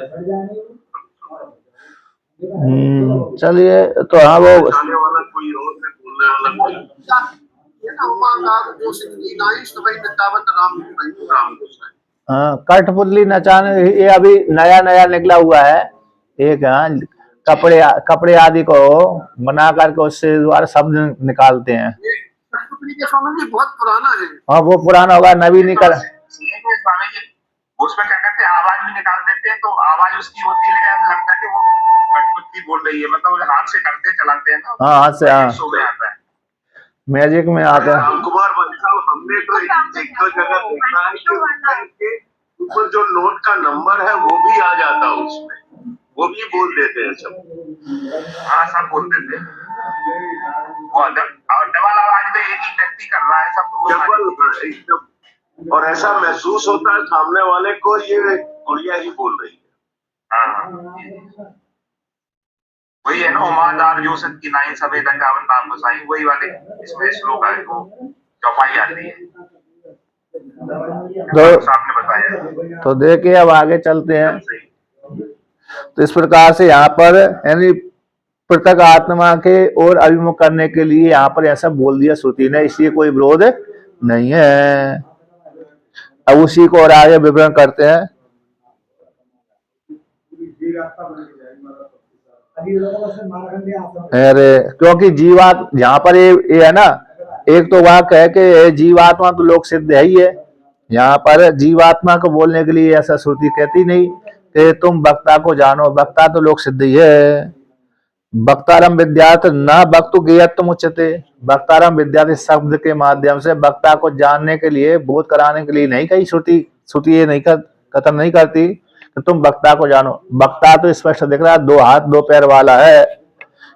चलिए, तो हाँ वो वाला कोई और है, बोलने वाला कोई। हाँ, कठपुतली नचाने ये अभी नया निकला हुआ है एक। हाँ, कपड़े आदि को बना करके उससे द्वारा शब्द निकालते हैं। कठपुतली के स्वामी जी बहुत पुराना है। हाँ, वो पुराना होगा, नवीनीकरण। उसमें क्या करते हैं, आवाज भी निकाल देते हैं, तो आवाज उसकी होती है, लेकिन ऐसा लगता है कि वो कठपुतली बोल रही है, मतलब हाथ से करते चलाते हैं ना। हाँ, हाथ से। हाँ, शो में आता है, मैजिक में आता है। राम कुमार भाई साहब, हमने तो एक दो जगह देखा है कि ऊपर जो नोट का नंबर है वो भी आ जाता है उसमें, वो भी बोल देते हैं सब। हाँ, सब बोल देते हैं। और डबल आवाज में एक ही व्यक्ति कर रहा है सब एकदम, और ऐसा महसूस होता है सामने वाले को ये गुड़िया ही बोल रही है। हाँ, वही है ना, उमादार जो सत्य नाई सफेद अंगावन नाम गोसाई, वही वाले इसमें श्लोक है, वो चौपाई आती है, तो आपने बताया। तो देखिए, अब आगे चलते हैं। तो इस प्रकार से यहाँ पर यानी पृथक आत्मा के और अभिमुख करने के लिए यहाँ पर ऐसा बोल दिया श्रुति ने, इसलिए कोई विरोध नहीं है। अब उसी को और आगे विवरण करते हैं। अरे, क्योंकि जीवात यहाँ पर ये है ना, एक तो वाक्य है कि जीवात्मा तो लोक सिद्ध है ही है। यहाँ पर जीवात्मा को बोलने के लिए ऐसा श्रुति कहती नहीं कि तुम वक्ता को जानो, वक्ता तो लोक सिद्ध ही है। वक्तारम विद्यात न वक्तु ज्ञेयत्वम उच्यते। वक्तारम विद्यात इस शब्द के माध्यम से वक्ता को जानने के लिए, बोध कराने के लिए नहीं कही श्रुति ये नहीं कथन नहीं करती। कि तुम वक्ता को जानो। वक्ता तो स्पष्ट दिख रहा है, 2 हाथ 2 पैर वाला है।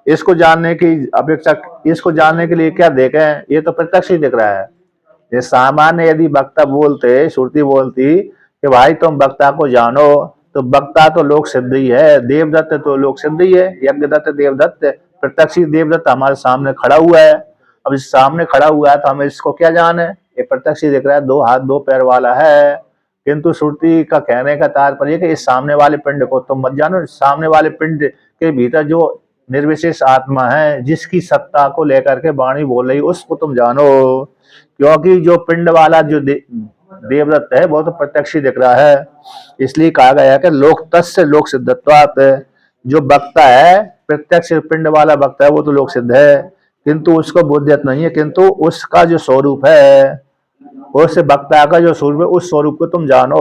इसको जानने की अपेक्षा, इसको जानने के लिए क्या देखें, ये तो प्रत्यक्ष ही दिख रहा है। ये सामान्य यदि वक्ता बोलते, श्रुति बोलती कि भाई तुम वक्ता को जानो, तो वक्ता तो लोक सिद्ध ही है, देवदत्त तो लोक सिद्ध ही है, यज्ञदत्त देवदत्त प्रत्यक्ष ही देवदत्त हमारे सामने खड़ा हुआ है। अब इस सामने खड़ा हुआ है तो हमें इसको क्या जाने, ये प्रत्यक्ष ही दिख रहा है, 2 हाथ 2 पैर वाला है। किंतु श्रुति का कहने का तात्पर्य कि इस सामने वाले पिंड को तुम मत जानो, सामने वाले पिंड के भीतर जो निर्विशेष आत्मा है, जिसकी सत्ता को लेकर के वाणी बोल रही, उसको तुम जानो। क्योंकि जो पिंड वाला जो देवदत्त है वो तो प्रत्यक्ष ही दिख रहा है, इसलिए कहा गया है कि लोक तस्य लोक सिद्धत्वात्। जो वक्ता है प्रत्यक्ष पिंड वाला वक्ता है वो तो लोक सिद्ध है, किंतु उसको बोध्यत नहीं है, किंतु उसका जो स्वरूप है, उस वक्ता का जो स्वरूप है, उस स्वरूप को तुम जानो।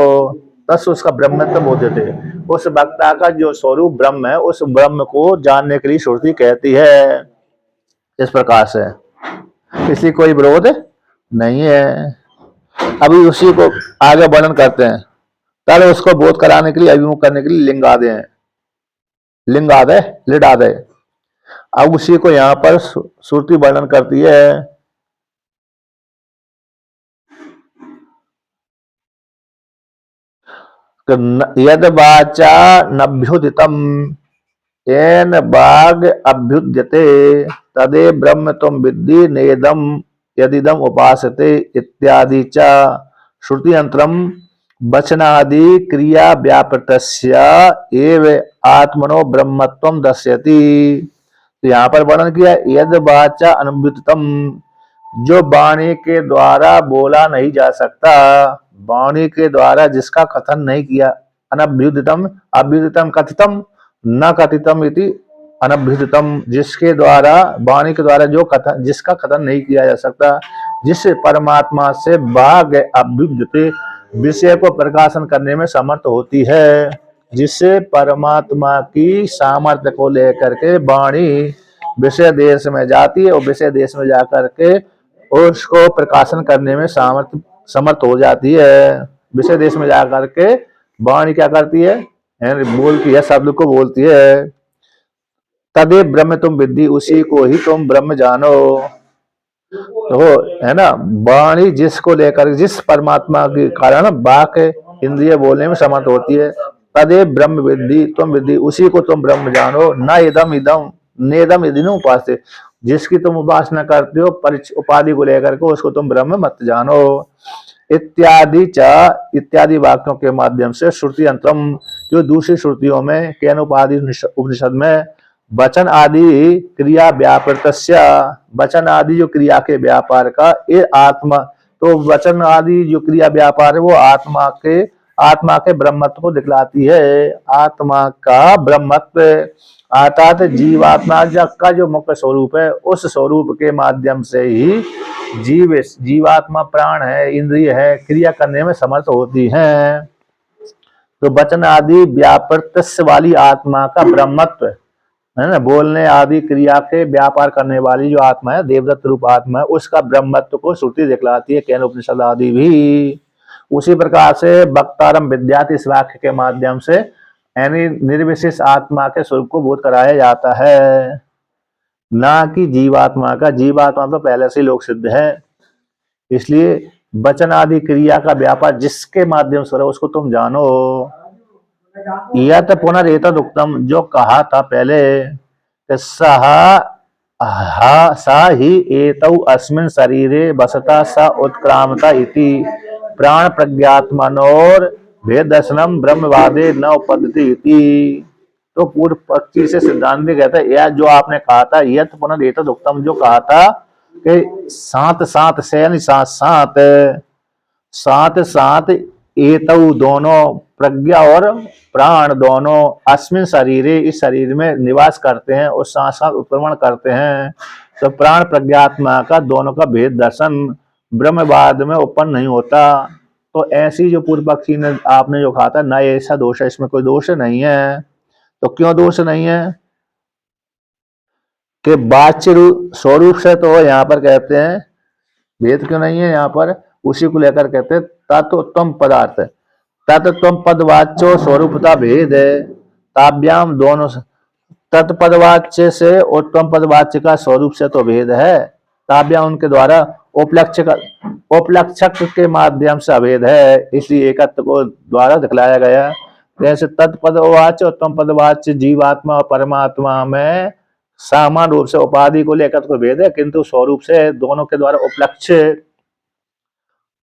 तस् उसका ब्रह्मत्व बोध्यते, उस वक्ता का जो स्वरूप ब्रह्म है, उस ब्रह्म को जानने के लिए श्रुति कहती है। इस प्रकार से इसलिए कोई विरोध नहीं है। अभी उसी को आगे वर्णन करते हैं, तब उसको बोध कराने के लिए, अभिमुख करने के लिए लिंगादय है, लिंगादय लिडादय। अब उसी को यहाँ पर श्रुति वर्णन करती है। यद वाचा नभ्युदितम येन वाग अभ्युद्यते तदे ब्रह्म तुम विद्धि नेदम यदिदम उपासते इत्यादि च श्रुतियंत्रम वचनादि क्रिया व्यापृतस्य एव आत्मनो ब्रह्मत्वम दर्शयति। तो यहाँ पर वर्णन किया, यद वाचा अनभ्युदितम, जो वाणी के द्वारा बोला नहीं जा सकता, वाणी के द्वारा जिसका कथन नहीं किया, अनभ्युदितम, अभ्युदितम कथितम न कथितम इति अनभ्युदितम, जिसके द्वारा, वाणी के द्वारा जो कथन, जिसका कथन नहीं किया जा सकता, जिस परमात्मा से वाग अभ्युद्यते, विषय को प्रकाशन करने में समर्थ होती है, जिससे परमात्मा की सामर्थ्य को लेकर के वाणी विषय देश में जाती है और विषय देश में जाकर के उसको प्रकाशन करने में समर्थ हो जाती है। विषय देश में जाकर के वाणी क्या करती है, बोलती है, शब्द को बोलती है। तदे ब्रह्म तुम विद्धि, उसी को ही तुम ब्रह्म जानो। तो है ना, वाणी जिसको लेकर, जिस परमात्मा के कारण बाक इंद्रिय बोलने में समर्थ होती है, तदे ब्रह्म विद्धि तुम विद्धि, उसी को तुम ब्रह्म जानो। न इदम इदम नेदम इदिन उपास्य, जिसकी तुम उपासना करते हो उपाधि को लेकर के, उसको तुम ब्रह्म मत जानो। इत्यादि च, इत्यादि वाक्यों के माध्यम से श्रुति अंतरम, जो दूसरी श्रुतियों में केन उपाधि उपनिषद में वचन आदि क्रिया व्यापृतस्य, वचन आदि जो क्रिया के व्यापार का, ये आत्मा, तो वचन आदि जो क्रिया व्यापार है वो आत्मा के ब्रह्मत्व को दिखलाती है। आत्मा का ब्रह्मत्व अर्थात जीवात्मा का जो मुख्य स्वरूप है, उस स्वरूप के माध्यम से ही जीवात्मा प्राण है, इंद्रिय है, क्रिया करने में समर्थ होती हैं। तो वचन आदि व्यापृतस्य वाली आत्मा का ब्रह्मत्व है ना, बोलने आदि क्रिया के व्यापार करने वाली जो आत्मा है, देवदत्त रूप आत्मा है, उसका ब्रह्मत्व को श्रुति दिखलाती है, केन उपनिषद आदि भी। उसी प्रकार से वक्तारम विद्यात, इस वाक्य के माध्यम से यानी निर्विशेष आत्मा के स्वरूप को बोध कराया जाता है, ना कि जीवात्मा का। जीवात्मा तो पहले से लोक सिद्ध है, इसलिए वचन आदि क्रिया का व्यापार जिसके माध्यम से उसको तुम जानो। यत पुनरेतद उत्तम, जो कहा था पहले, सा ही एतौ अस्मिन् शरीरे वसता स उत्क्रामता इति प्राण प्रज्ञात्मनोर भेद दर्शनम ब्रह्मवादे न उपपद्यते इति। तो पूर्व पक्षी से सिद्धांत कहता है, यह जो आपने कहा था, यत पुनरेतद उत्तम, जो कहा था कि साथ साथ से साथ साथ साथ साथ एतौ दोनों, प्रज्ञा और प्राण दोनों, अस्मिन शरीरे, इस शरीर में निवास करते हैं और साथ साथ उत्क्रमण करते हैं। तो प्राण प्रज्ञात्मा का दोनों का भेद दर्शन ब्रह्मवाद में उत्पन्न नहीं होता। तो ऐसी जो पूर्व पक्षी ने आपने जो कहा था, न ऐसा दोष है, इसमें कोई दोष नहीं है। तो क्यों दोष नहीं है कि वाच्य स्वरूप से तो यहाँ पर कहते हैं भेद क्यों नहीं है, यहाँ पर उसी को लेकर कहते हैं तत्वोत्तम पदार्थ। तत्त्वम पदवाच्यो स्वरूपता भेद है। ताभ्याम दोनों तत्पदवाच्य से और त्वम पदवाच्य का स्वरूप से तो भेद है। ताभ्याम उनके द्वारा उपलक्षक के माध्यम से अभेद है, इसलिए एकत्व को द्वारा दिखलाया गया। जैसे तत्पदवाच्य और त्वम पदवाच्य जीवात्मा और परमात्मा में समान रूप से उपाधि को लेकर तो भेद है, किंतु स्वरूप से दोनों के द्वारा उपलक्ष्य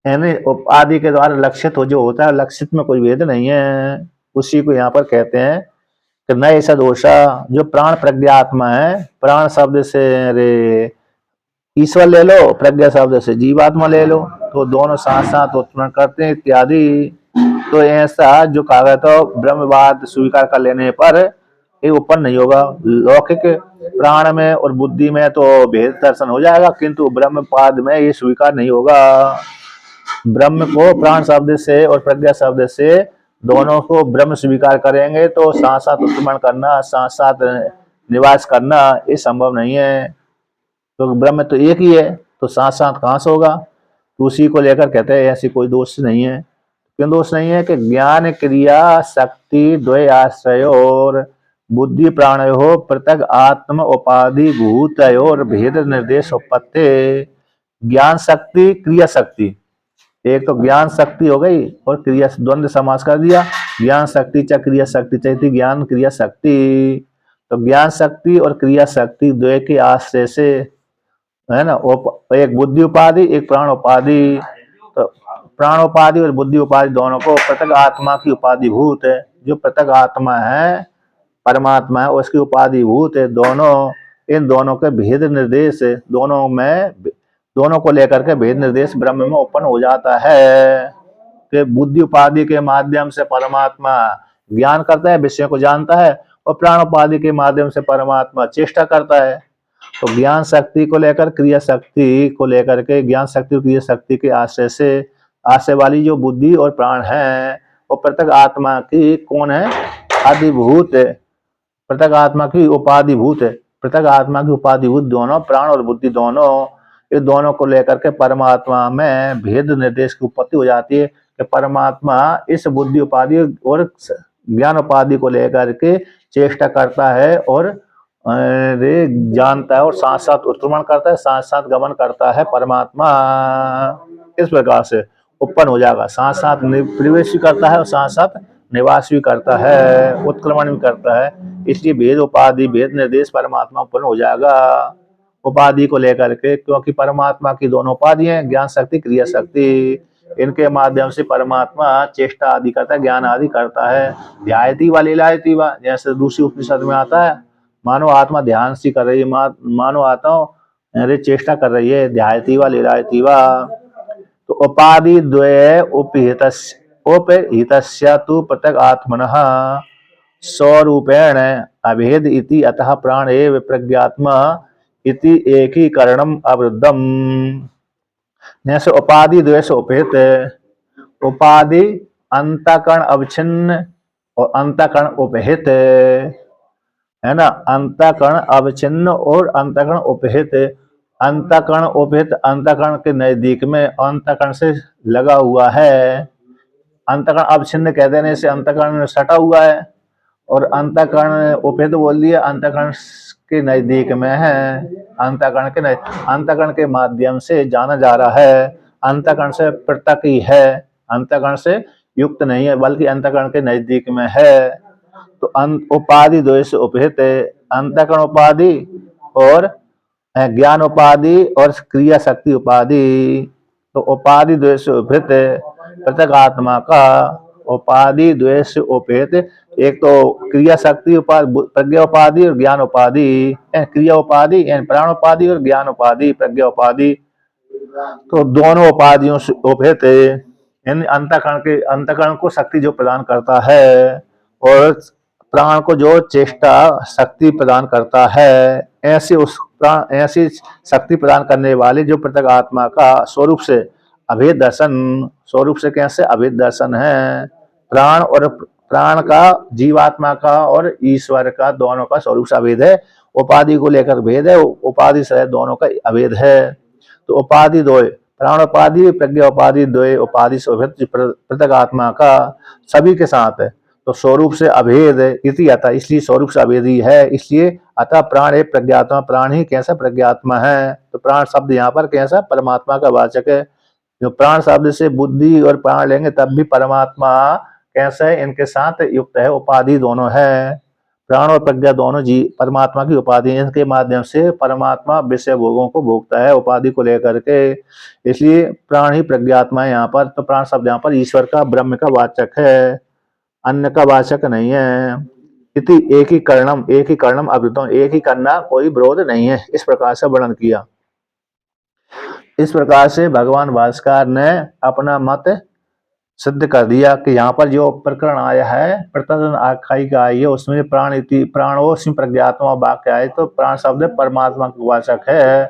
यानी उपाधि के द्वारा लक्षित हो जो होता है, लक्षित में कोई भेद नहीं है। उसी को यहाँ पर कहते हैं कि नए सदोषा जो प्राण प्रज्ञात्मा है, प्राण शब्द से रे ईश्वर ले लो, प्रज्ञा शब्द से जीवात्मा ले लो, तो दोनों साथ साथ उत्पन्न करते हैं इत्यादि। तो ऐसा जो कहा गया था ब्रह्मवाद स्वीकार कर लेने पर ये उत्पन्न नहीं होगा। लौकिक प्राण में और बुद्धि में तो भेद दर्शन हो जाएगा, किंतु ब्रह्मवाद में ये स्वीकार नहीं होगा। ब्रह्म को प्राण शब्द से और प्रज्ञा शब्द से दोनों को ब्रह्म स्वीकार करेंगे तो साथ साथ उत्पन्न करना, साथ साथ निवास करना ये संभव नहीं है। तो ब्रह्म तो एक ही है, तो साथ साथ कहाँ से होगा? तो उसी को लेकर कहते हैं ऐसी कोई दोष नहीं है। क्यों दोष नहीं है कि ज्ञान क्रिया शक्ति द्वय आश्रय और बुद्धि प्राणयो पृथक आत्म उपाधि भूतयोर भेद निर्देश उपत्ते। ज्ञान शक्ति क्रिया शक्ति, एक तो ज्ञान शक्ति हो गई और क्रिया द्वंद्व समास कर दिया, ज्ञान शक्ति च क्रिया शक्ति चाहिए, ज्ञान क्रिया शक्ति। तो ज्ञान शक्ति और क्रिया शक्ति द्वय के आश्रय से है ना, एक बुद्धि उपाधि एक प्राण उपाधि। तो प्राण उपाधि और बुद्धि उपाधि दोनों को पृथक आत्मा की उपाधि भूत है। जो पृथक आत्मा है परमात्मा है उसकी उपाधि भूत है। दोनों इन दोनों के भेद निर्देश दोनों में दोनों को लेकर के भेद निर्देश ब्रह्म में उत्पन्न हो जाता है कि बुद्धि उपाधि के माध्यम से परमात्मा ज्ञान करता है, विषयों को जानता है, और प्राण उपाधि के माध्यम से परमात्मा चेष्टा करता है। तो ज्ञान शक्ति को लेकर क्रिया शक्ति को लेकर के ज्ञान शक्ति और क्रिया शक्ति के आश्रय से आश्रय वाली जो बुद्धि और प्राण है वो पृथक आत्मा की कौन है? आदिभूत है, पृथक आत्मा की उपाधिभूत है। पृथक आत्मा की उपाधिभूत दोनों प्राण और बुद्धि दोनों, ये दोनों को लेकर के परमात्मा में भेद निर्देश की उत्पत्ति हो जाती है कि परमात्मा इस बुद्धि उपाधि और ज्ञान उपाधि को लेकर के चेष्टा करता है और जानता है और साथ साथ उत्क्रमण करता है, साथ साथ गमन करता है। परमात्मा इस प्रकार से उत्पन्न हो जाएगा, साथ साथ प्रवेश भी करता है और साथ साथ निवास भी करता है, उत्क्रमण भी करता है। इसलिए भेद उपाधि भेद निर्देश परमात्मा उत्पन्न हो जाएगा उपाधि को लेकर के, क्योंकि परमात्मा की दोनों उपाधि हैं, ज्ञान शक्ति क्रिया शक्ति। इनके माध्यम से परमात्मा चेष्टा आदि करता है, ज्ञान आदि करता है। ध्यायती वा लीलायती वा, जैसे दूसरी उपनिषद में आता है, मानो आत्मा ध्यान सी कर रही है, मानो आत्मा चेष्टा कर रही है, ध्यायती वा लीलायती वा। तो उपाधि द्वय उपहितस्य तु पृथक आत्मनः स्वरूपेण अभेद इति अतः प्राण एव प्रज्ञात्मा इति एकीकरणम अवरुद्धम। जैसे उपाधि द्वेष उपहित, उपाधि अंतःकरण अवच्छिन्न और अंतःकरण उपहित है ना, अंतःकरण अवच्छिन्न और अंतःकरण उपहित। अंतःकरण उपहित अंतःकरण के नजदीक में अंतःकरण से लगा हुआ है, अंतःकरण अवच्छिन्न कह देने से अंतःकरण सटा हुआ है, और अंतःकरण उपहित बोल दिया अंतःकरण के नजदीक में है। अंतःकरण के माध्यम से जाना जा रहा है, अंतःकरण से पृथक ही है, अंतःकरण से युक्त नहीं है बल्कि अंतःकरण के नजदीक में है। तो उपाधि द्वेष उपहित, अंतःकरण उपाधि और ज्ञान उपाधि और क्रिया शक्ति उपाधि। तो उपाधि द्वेष उपहित पृथक आत्मा का उपाधि द्वेष उपहित, एक तो क्रिया शक्ति उपाधि प्रज्ञा उपाधि और ज्ञान उपाधि, क्रिया उपाधि प्राण उपाधि और ज्ञान उपाधि प्रज्ञा उपाधि। तो दोनों उपाधियों से उपहित अंतःकरण को शक्ति जो प्रदान करता है और प्राण को जो चेष्टा शक्ति प्रदान करता है, ऐसी शक्ति प्रदान करने वाले जो पृथक आत्मा का स्वरूप से अभेद दर्शन, स्वरूप से कैसे अभेद दर्शन है। प्राण का जीवात्मा का और ईश्वर का दोनों का स्वरूप से अभेद है, उपाधि को लेकर भेद है, उपाधि से दोनों का अभेद है। तो उपाधि दो प्राणोपाधि प्रज्ञा उपाधि द्वय उपाधि से पृथक आत्मा का सभी के साथ है। तो स्वरूप से अभेद इति अतः, इसलिए स्वरूप से अभेदी है, इसलिए अतः प्राण एक प्रज्ञात्मा, प्राण ही कैसा प्रज्ञात्मा है। तो प्राण शब्द यहाँ पर कैसा परमात्मा का वाचक है। जो प्राण शब्द से बुद्धि और प्राण लेंगे तब भी परमात्मा कैसा है, इनके साथ युक्त है, उपाधि दोनों है। प्राण और प्रज्ञा दोनों जी परमात्मा की उपाधि है, इनके माध्यम से परमात्मा विषय भोगों को भोगता है उपाधि को लेकर के, इसलिए प्राण ही प्रज्ञात्मा है यहाँ पर। तो प्राण शब्द यहाँ पर ईश्वर का, ब्रह्म का वाचक है, अन्य का वाचक नहीं है। इति एक ही कर्णम अवृतम, एक ही करना कोई विरोध नहीं है, इस प्रकार से वर्णन किया। इस प्रकार से भगवान भास्कर ने अपना मत सिद्ध कर दिया कि यहाँ पर जो प्रकरण आया है, प्रतिदिन आख्यायिका आई है, उसमें प्राणो सिंह प्रज्ञात्मा वाक्य आए, तो प्राण शब्द परमात्मा का वाचक है,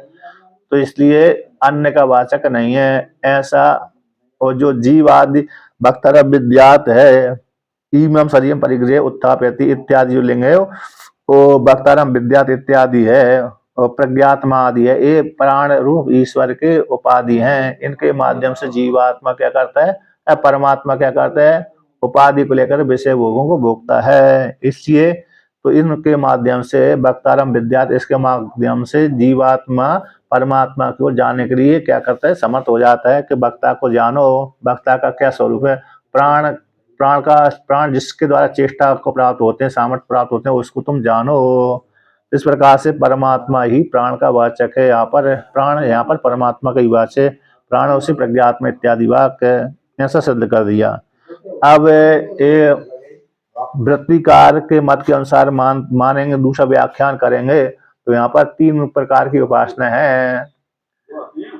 तो इसलिए अन्य का वाचक नहीं है ऐसा। और जो जीव आदि भक्तर विद्यात है, ईमम शरीरम परिग्रह उत्थापयति इत्यादि जो लिंग है वो भक्तारम विद्यात इत्यादि है, और प्रज्ञात्मा आदि है, ये प्राण रूप ईश्वर के उपाधि हैं। इनके माध्यम से जीवात्मा क्या करता है, परमात्मा क्या करता है, उपाधि को लेकर विषय भोगों को भोगता है। इसलिए तो इनके माध्यम से भक्तारम विद्यात, इसके माध्यम से जीवात्मा परमात्मा को जानने के लिए क्या करता है, समर्थ हो जाता है कि भक्ता को जानो, भक्ता का क्या स्वरूप है। प्राण जिसके द्वारा चेष्टा को प्राप्त होते हैं, सामर्थ्य प्राप्त होते हैं, उसको तुम जानो। इस प्रकार से परमात्मा ही प्राण का वाचक है। यहाँ पर प्राण, यहाँ पर परमात्मा का ही वाचक, प्राण उसी प्रज्ञात्मा इत्यादि वाक्य ऐसा सिद्ध कर दिया। अब ये वृत्तिकार के मत के अनुसार मानेंगे, दूसरा व्याख्यान करेंगे, तो यहाँ पर 3 प्रकार की उपासना है।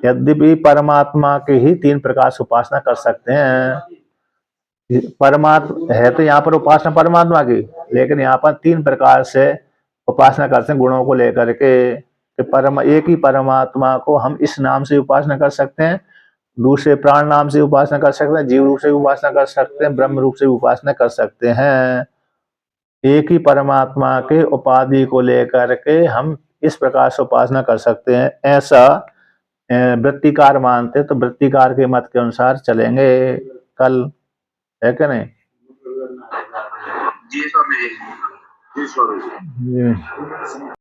यद्यपि परमात्मा के ही 3 प्रकार से उपासना कर सकते हैं। परमात्मा है तो यहाँ पर उपासना परमात्मा की, लेकिन यहाँ पर 3 प्रकार से उपासना करते हैं गुणों को लेकर के। एक ही परमात्मा को हम इस नाम से उपासना कर सकते हैं, दूसरे प्राण नाम से उपासना कर सकते हैं, जीव रूप से उपासना कर सकते हैं, ब्रह्म रूप से उपासना कर सकते हैं। एक ही परमात्मा के उपाधि को लेकर के हम इस प्रकार से उपासना कर सकते हैं, ऐसा वृत्तिकार मानते। तो वृत्तिकार के मत के अनुसार चलेंगे कल, है क्या नहीं? जी स्वामी जी।